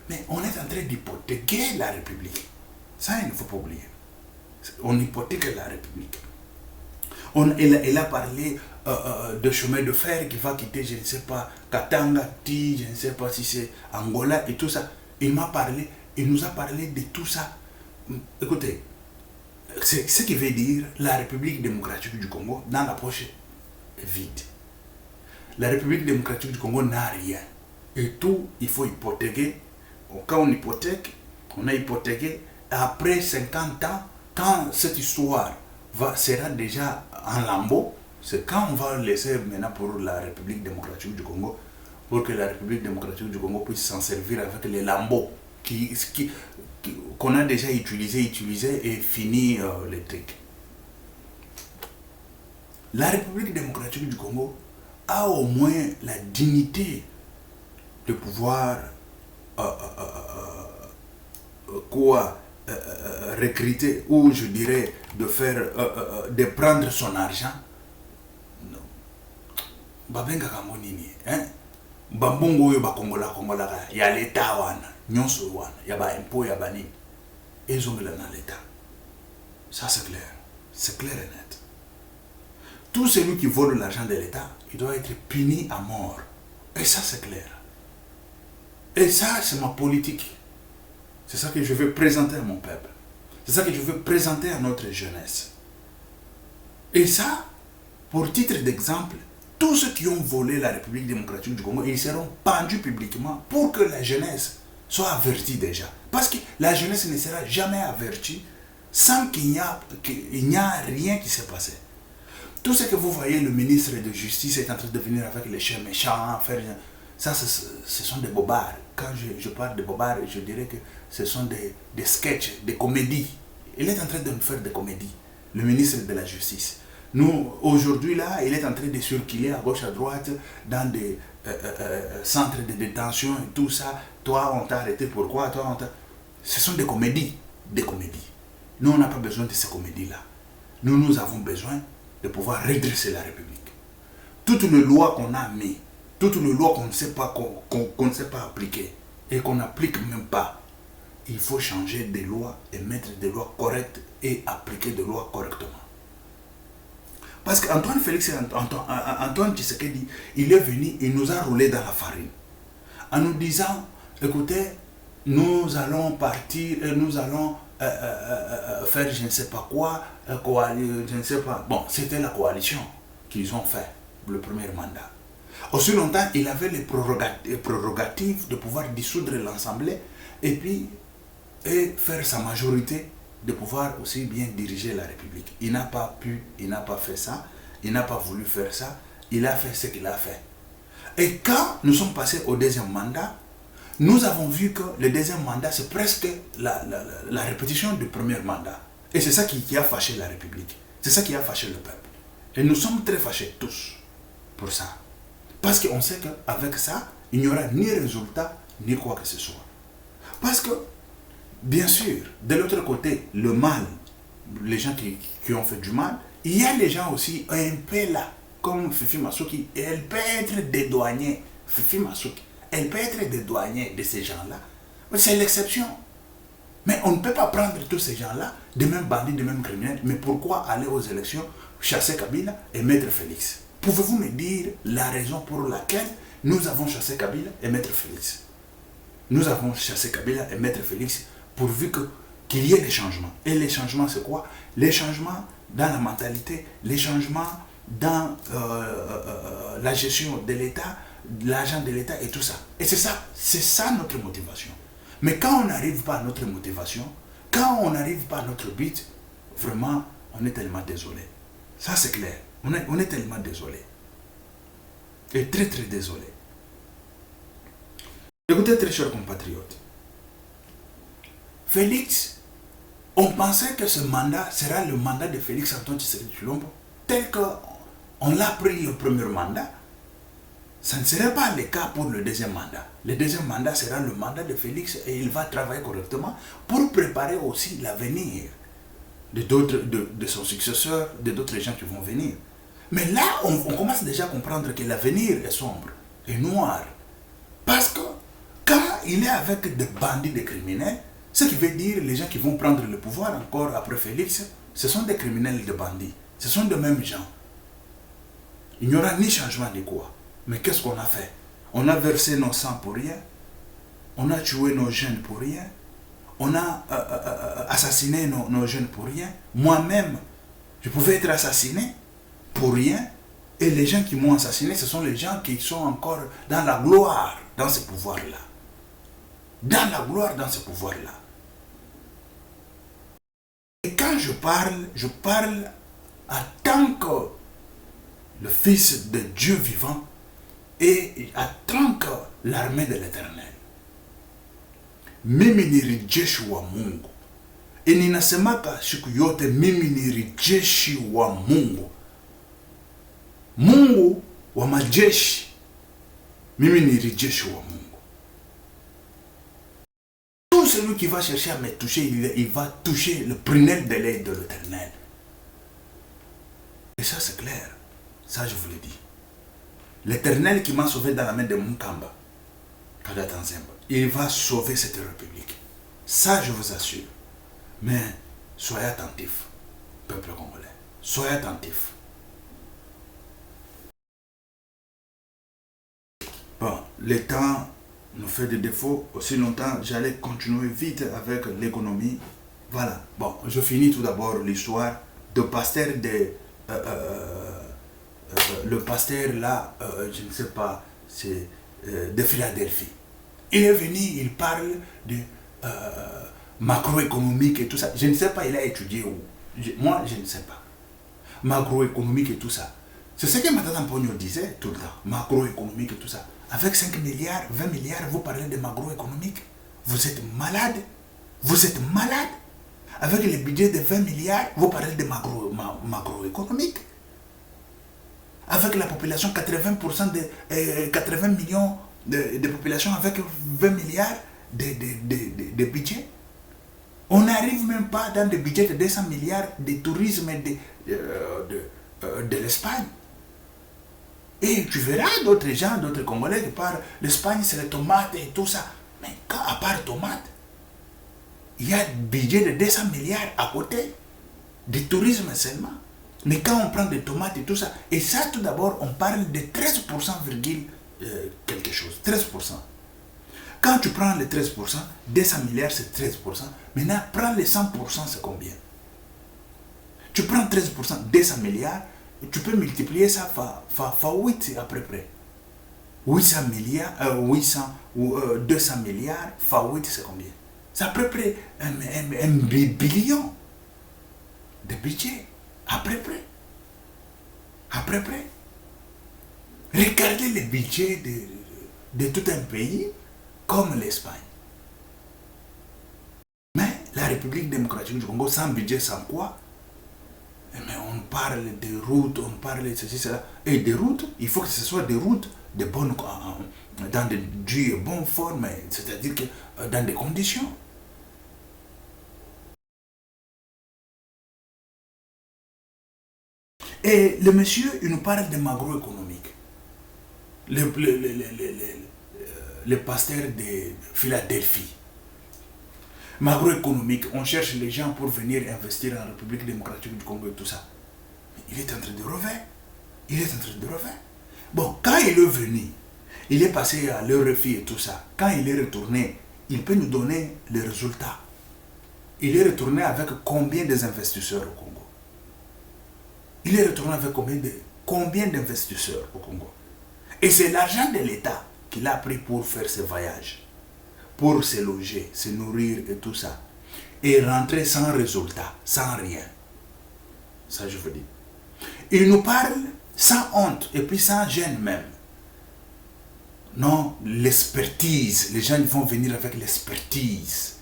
Speaker 1: Mais on est en train d'hypothéquer la République. Ça, il ne faut pas oublier. On hypothèque la République. Elle a parlé de chemin de fer qui va quitter, je ne sais pas, Katanga, je ne sais pas si c'est Angola et tout ça. Il m'a parlé il nous a parlé de tout ça. Écoutez, c'est ce qui veut dire la République démocratique du Congo dans la poche est vide. La République démocratique du Congo n'a rien. Et tout, il faut hypothéquer. Quand on hypothèque, on a hypothéqué. Après 50 ans, quand cette histoire sera déjà en lambeaux, c'est quand on va laisser maintenant pour la République démocratique du Congo, pour que la République démocratique du Congo puisse s'en servir avec les lambeaux qu'on a déjà utilisé et fini les trucs. La République démocratique du Congo a au moins la dignité de pouvoir recruter, ou je dirais de prendre son argent. Non. Babenga kamonini, hein? Bambongo yo bakongola ya l'État wana, nyonso wana, ya ba impôt ya bani. Ils ont dans l'État. Ça c'est clair et net. Tout celui qui vole l'argent de l'État, il doit être puni à mort. Et ça c'est clair. Et ça c'est ma politique. C'est ça que je veux présenter à mon peuple. C'est ça que je veux présenter à notre jeunesse. Et ça, pour titre d'exemple, tous ceux qui ont volé la République démocratique du Congo, ils seront pendus publiquement pour que la jeunesse soit avertie déjà. Parce que la jeunesse ne sera jamais avertie sans qu'il n'y a rien qui s'est passé. Tout ce que vous voyez, le ministre de Justice est en train de venir avec les chiens méchants, faire... Ça, ce sont des bobards. Quand je parle de bobards, je dirais que ce sont des sketchs, des comédies. Il est en train de nous faire des comédies, le ministre de la Justice. Nous, aujourd'hui, là, il est en train de circuler à gauche, à droite, dans des centres de détention et tout ça. Toi, on t'a arrêté, pourquoi? Ce sont des comédies, Nous, on n'a pas besoin de ces comédies-là. Nous avons besoin de pouvoir redresser la République. Toutes les lois qu'on a mises, toutes les lois qu'on ne sait pas, qu'on ne sait pas appliquer et qu'on n'applique même pas, il faut changer des lois et mettre des lois correctes et appliquer des lois correctement. Parce qu'Antoine Félix et Antoine Tshisekedi, il est venu, il nous a roulé dans la farine. En nous disant, écoutez, nous allons partir, nous allons faire je ne sais pas quoi, je ne sais pas. Bon, c'était la coalition qu'ils ont fait, le premier mandat. Aussi longtemps, il avait les prérogatives de pouvoir dissoudre l'Assemblée et puis faire sa majorité, de pouvoir aussi bien diriger la République. Il n'a pas pu, il n'a pas fait ça, il n'a pas voulu faire ça, il a fait ce qu'il a fait. Et quand nous sommes passés au deuxième mandat, nous avons vu que le deuxième mandat, c'est presque la répétition du premier mandat. Et c'est ça qui a fâché la République. C'est ça qui a fâché le peuple. Et nous sommes très fâchés tous pour ça. Parce qu'on sait qu'avec ça, il n'y aura ni résultat, ni quoi que ce soit. Parce que, bien sûr, de l'autre côté, le mal, les gens qui ont fait du mal, il y a les gens aussi un peu là, comme Fifi Masuki, et elle peut être dédouanée. Fifi Masuki, elle peut être dédouanée de ces gens-là. C'est l'exception. Mais on ne peut pas prendre tous ces gens-là, de même bandits, de même criminels. Mais pourquoi aller aux élections, chasser Kabila et mettre Félix? Pouvez-vous me dire la raison pour laquelle nous avons chassé Kabila et mettre Félix? Nous avons chassé Kabila et mettre Félix pourvu qu'il y ait des changements. Et les changements, c'est quoi? Les changements dans la mentalité, les changements dans la gestion de l'État, l'argent de l'État et tout ça. Et c'est ça notre motivation. Mais quand on n'arrive pas à notre motivation, quand on n'arrive pas à notre but, vraiment, on est tellement désolé. Ça, c'est clair. On est tellement désolé. Et très, très désolé. Écoutez, très chers compatriotes. Félix, on pensait que ce mandat sera le mandat de Félix Antoine Tshisekedi Tshilombo, tel qu'on l'a pris le premier mandat. Ça ne serait pas le cas pour le deuxième mandat. Le deuxième mandat sera le mandat de Félix et il va travailler correctement pour préparer aussi l'avenir de son successeur, d'autres gens qui vont venir. Mais là, on commence déjà à comprendre que l'avenir est sombre et noir. Parce que quand il est avec des bandits, des criminels, ce qui veut dire les gens qui vont prendre le pouvoir encore après Félix, ce sont des criminels et des bandits. Ce sont de mêmes gens. Il n'y aura ni changement ni quoi. Mais qu'est-ce qu'on a fait? On a versé nos sangs pour rien. On a tué nos jeunes pour rien. on a assassiné nos jeunes pour rien. Moi-même, je pouvais être assassiné pour rien. Et les gens qui m'ont assassiné, ce sont les gens qui sont encore dans la gloire, dans ce pouvoir-là. Dans la gloire, dans ce pouvoir-là. Et quand je parle en tant que le Fils de Dieu vivant et en tant que l'armée de l'Éternel. Mimi ni rejeshi wa Mungu. E ninasemaka siku yote mimi ni rejeshi wa Mungu. Mungu wa majeshi. Mimi ni rejeshi wa Mungu. Tout celui qui va chercher à me toucher, il va toucher le prunelle de l'aide de l'Éternel. Et ça c'est clair. Ça je vous le dis. L'Éternel qui m'a sauvé dans la main de Mukamba, Kadata Nzemba, il va sauver cette république. Ça je vous assure. Mais soyez attentifs, peuple congolais. Soyez attentifs. Bon, le temps nous fait des défauts. Aussi longtemps, j'allais continuer vite avec l'économie. Voilà. Bon, je finis tout d'abord l'histoire de pasteur le pasteur là, je ne sais pas, c'est de Philadelphie. Il est venu, il parle de macroéconomique et tout ça. Je ne sais pas, il a étudié où. Moi, je ne sais pas. Macroéconomique et tout ça. C'est ce que Matata Mpogno disait tout le temps. Macroéconomique et tout ça. Avec 5 milliards, 20 milliards, vous parlez de macroéconomique. Vous êtes malade. Vous êtes malade. Avec le budget de 20 milliards, vous parlez de macroéconomique. Avec la population, 80% de 80 millions de population avec 20 milliards de budget. On n'arrive même pas dans des budgets de 200 milliards de tourisme de l'Espagne. Et tu verras d'autres gens, d'autres Congolais qui parlent, l'Espagne c'est les tomates et tout ça. Mais quand à part tomates, il y a un budget de 200 milliards à côté, de tourisme seulement. Mais quand on prend des tomates et tout ça, et ça tout d'abord, on parle de 13%, quelque chose, 13%. Quand tu prends les 13%, 200 milliards c'est 13%. Maintenant, prends les 100%, c'est combien? Tu prends 13%, 200 milliards, tu peux multiplier ça par 8 à peu près. 800 milliards, 800 ou 200 milliards, par 8 c'est combien? C'est à peu près un billion de budget. À peu près. À peu près. Regardez le budget de tout un pays comme l'Espagne. Mais la République démocratique du Congo, sans budget, sans quoi? Mais on parle de routes, on parle de ceci, cela. Et des routes, il faut que ce soit des routes de bonnes, dans de bonnes formes, c'est-à-dire que dans des conditions. Et le monsieur, il nous parle de macroéconomique. Le pasteur de Philadelphie. Macroéconomique, on cherche les gens pour venir investir en République démocratique du Congo et tout ça. Mais il est en train de revenir. Il est en train de revenir. Bon, quand il est venu, il est passé à l'Eurofi et tout ça. Quand il est retourné, il peut nous donner les résultats. Il est retourné avec combien des investisseurs au Congo? Il est retourné avec combien d'investisseurs au Congo? Et c'est l'argent de l'État qu'il a pris pour faire ce voyage, pour se loger, se nourrir et tout ça. Et rentrer sans résultat, sans rien. Ça je veux dire. Il nous parle sans honte et puis sans gêne même. Non, l'expertise. Les gens vont venir avec l'expertise.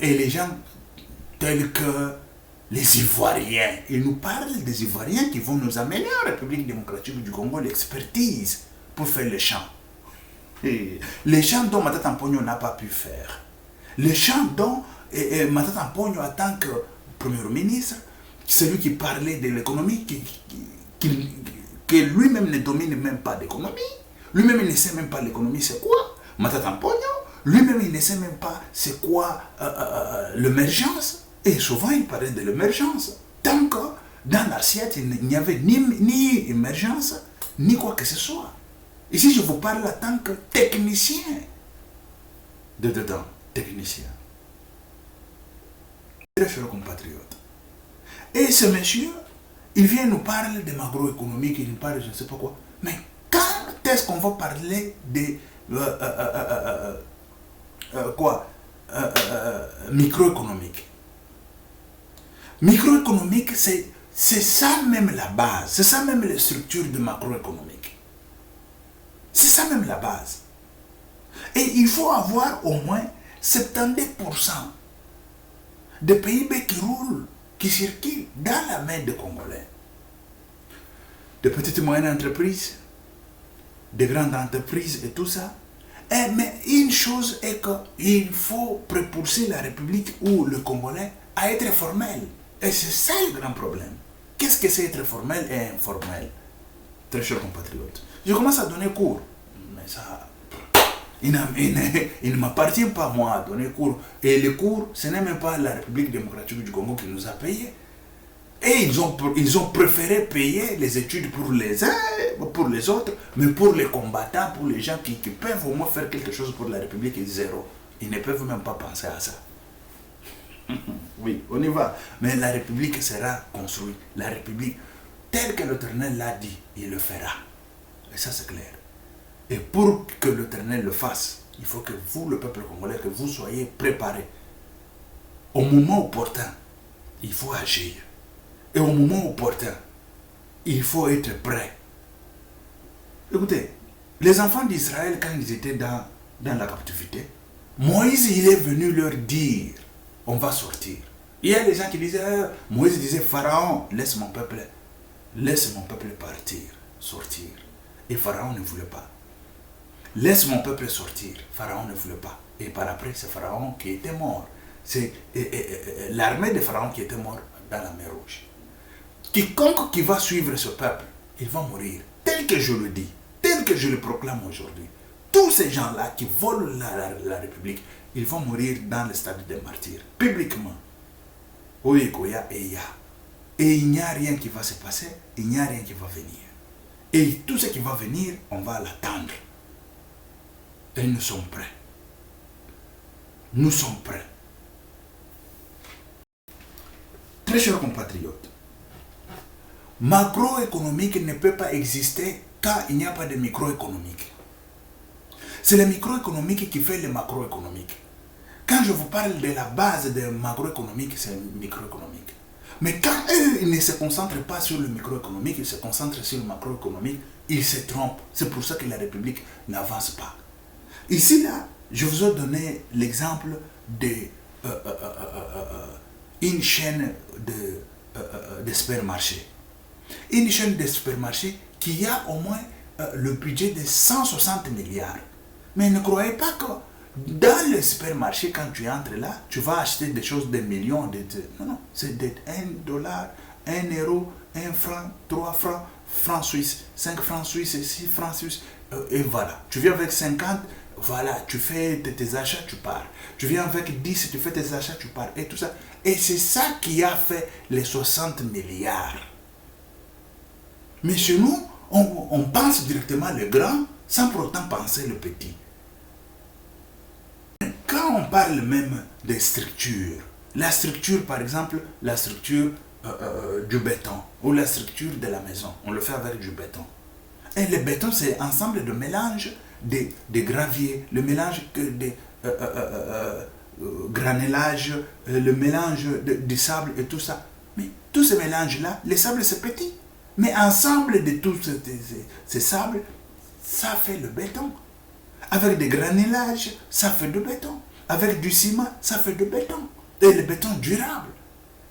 Speaker 1: Et les gens tels que les Ivoiriens. Ils nous parlent des Ivoiriens qui vont nous amener en République démocratique du Congo l'expertise pour faire les champs. Et les champs dont Matata Mpogno n'a pas pu faire. Les champs dont Matata Mpogno, en tant que Premier ministre, celui qui parlait de l'économie, que lui-même ne domine même pas d'économie. Lui-même il ne sait même pas l'économie c'est quoi. Matata Mpogno, lui-même il ne sait même pas c'est quoi l'émergence. Et souvent, il parlait de l'émergence. Tant que dans l'assiette, il n'y avait ni émergence, ni quoi que ce soit. Ici, je vous parle en tant que technicien. Dedans, technicien. Très chers compatriotes. Et ce monsieur, il vient nous parler de macroéconomique, il nous parle de je ne sais pas quoi. Mais quand est-ce qu'on va parler de microéconomique? Microéconomique, c'est ça même la base, c'est ça même les structures de macroéconomique. C'est ça même la base. Et il faut avoir au moins 70% de PIB qui roulent, qui circulent dans la main des Congolais. De petites et moyennes entreprises, de grandes entreprises et tout ça. Mais une chose est qu'il faut propulser la République ou le Congolais à être formel. Et c'est ça le grand problème. Qu'est-ce que c'est être formel et informel? Très chers compatriotes. Je commence à donner cours. Mais ça, il ne m'appartient pas moi à donner cours. Et les cours, ce n'est même pas la République démocratique du Congo qui nous a payés. Et ils ont préféré payer les études pour les uns, pour les autres, mais pour les combattants, pour les gens qui peuvent au moins faire quelque chose pour la République, zéro. Ils ne peuvent même pas penser à ça. Oui, on y va. Mais la République sera construite. La République, telle que l'Éternel l'a dit, il le fera. Et ça, c'est clair. Et pour que l'Éternel le fasse, il faut que vous, le peuple congolais, que vous soyez préparés. Au moment opportun, il faut agir. Et au moment opportun, il faut être prêt. Écoutez, les enfants d'Israël, quand ils étaient dans la captivité, Moïse, il est venu leur dire, on va sortir. Il y a des gens qui disaient, Moïse disait, Pharaon, laisse mon peuple partir, sortir. Et Pharaon ne voulait pas. Laisse mon peuple sortir. Pharaon ne voulait pas. Et par après, c'est Pharaon qui était mort. C'est l'armée de Pharaon qui était morte dans la mer Rouge. Quiconque qui va suivre ce peuple, il va mourir. Tel que je le dis, tel que je le proclame aujourd'hui. Tous ces gens-là qui volent la République, ils vont mourir dans le stade des martyrs, publiquement. Oyekoya et Ya. Et il n'y a rien qui va se passer, il n'y a rien qui va venir. Et tout ce qui va venir, on va l'attendre. Et nous sommes prêts. Nous sommes prêts. Très chers compatriotes, macroéconomique ne peut pas exister quand il n'y a pas de microéconomique. C'est le microéconomique qui fait le macroéconomique. Quand je vous parle de la base de macroéconomique, c'est microéconomique. Mais quand eux, ils ne se concentrent pas sur le microéconomique, ils se concentrent sur le macroéconomique, ils se trompent. C'est pour ça que la République n'avance pas. Ici, là, je vous ai donné l'exemple de une chaîne de supermarchés. Une chaîne de supermarchés qui a au moins le budget de 160 milliards. Mais ne croyez pas que dans le supermarché, quand tu entres là, tu vas acheter des choses de millions. Non, non, c'est de 1 dollar, 1 euro, 1 franc, 3 francs, francs suisses, 5 francs suisses, 6 francs suisses. Et voilà, tu viens avec 50, voilà, tu fais tes achats, tu pars. Tu viens avec 10, tu fais tes achats, tu pars. Et tout ça. Et c'est ça qui a fait les 60 milliards. Mais chez nous, on pense directement le grand sans pour autant penser le petit. Quand on parle même des structures, la structure par exemple, la structure du béton ou la structure de la maison, on le fait avec du béton. Et le béton, c'est un ensemble de mélange de gravier, le mélange de granulage, le mélange de sable et tout ça. Mais tous ces mélanges-là, les sables c'est petit. Mais ensemble de tous ces sables, ça fait le béton. Avec des granulages, ça fait du béton. Avec du ciment, ça fait du béton. Et le béton durable.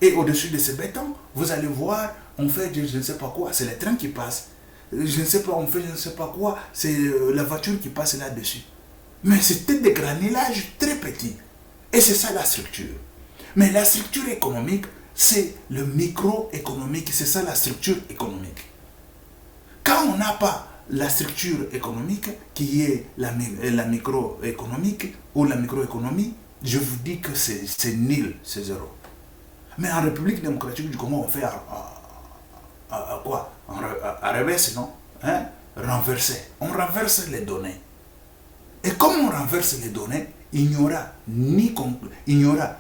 Speaker 1: Et au-dessus de ce béton, vous allez voir, on fait je ne sais pas quoi, c'est le train qui passe. Je ne sais pas, on fait je ne sais pas quoi, c'est la voiture qui passe là-dessus. Mais c'était des granulages très petits. Et c'est ça la structure. Mais la structure économique, c'est le microéconomique, c'est ça la structure économique. Quand on n'a pas la structure économique, qui est la microéconomique ou la microéconomie, je vous dis que c'est nul, c'est zéro. Mais en République démocratique du Congo, on fait à quoi? À reverser, non? Hein? Renverser. On renverse les données. Et comme on renverse les données, il n'y aura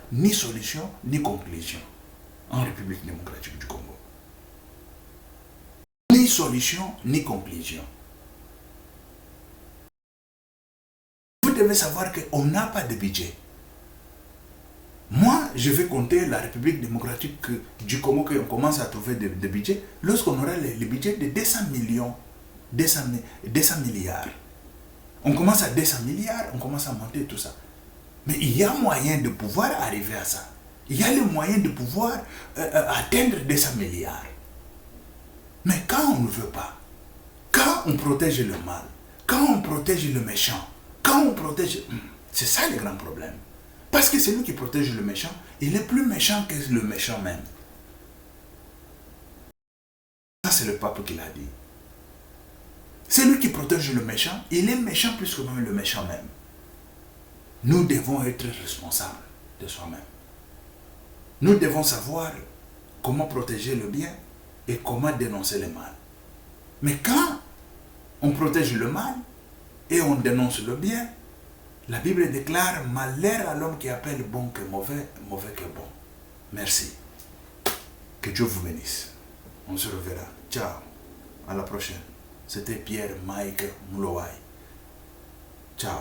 Speaker 1: ni solution ni conclusion en République démocratique du Congo. Ni solution ni conclusion. Vous devez savoir qu'on n'a pas de budget. Moi, je vais compter la République démocratique du Congo qu'on commence à trouver de budget lorsqu'on aura le budget de 200 millions, 200 milliards. On commence à 200 milliards, on commence à monter tout ça. Mais il y a moyen de pouvoir arriver à ça. Il y a le moyen de pouvoir atteindre 200 milliards. Mais quand on ne veut pas, quand on protège le mal, quand on protège le méchant, quand on protège... C'est ça le grand problème. Parce que celui qui protège le méchant, il est plus méchant que le méchant même. Ça, c'est le pape qui l'a dit. Celui qui protège le méchant, il est méchant plus que même le méchant même. Nous devons être responsables de soi-même. Nous devons savoir comment protéger le bien et comment dénoncer le mal. Mais quand on protège le mal et on dénonce le bien, la Bible déclare « Malheur à l'homme qui appelle bon que mauvais, mauvais que bon ». Merci. Que Dieu vous bénisse. On se reverra. Ciao. À la prochaine. C'était Pierre Mike Moulowai. Ciao.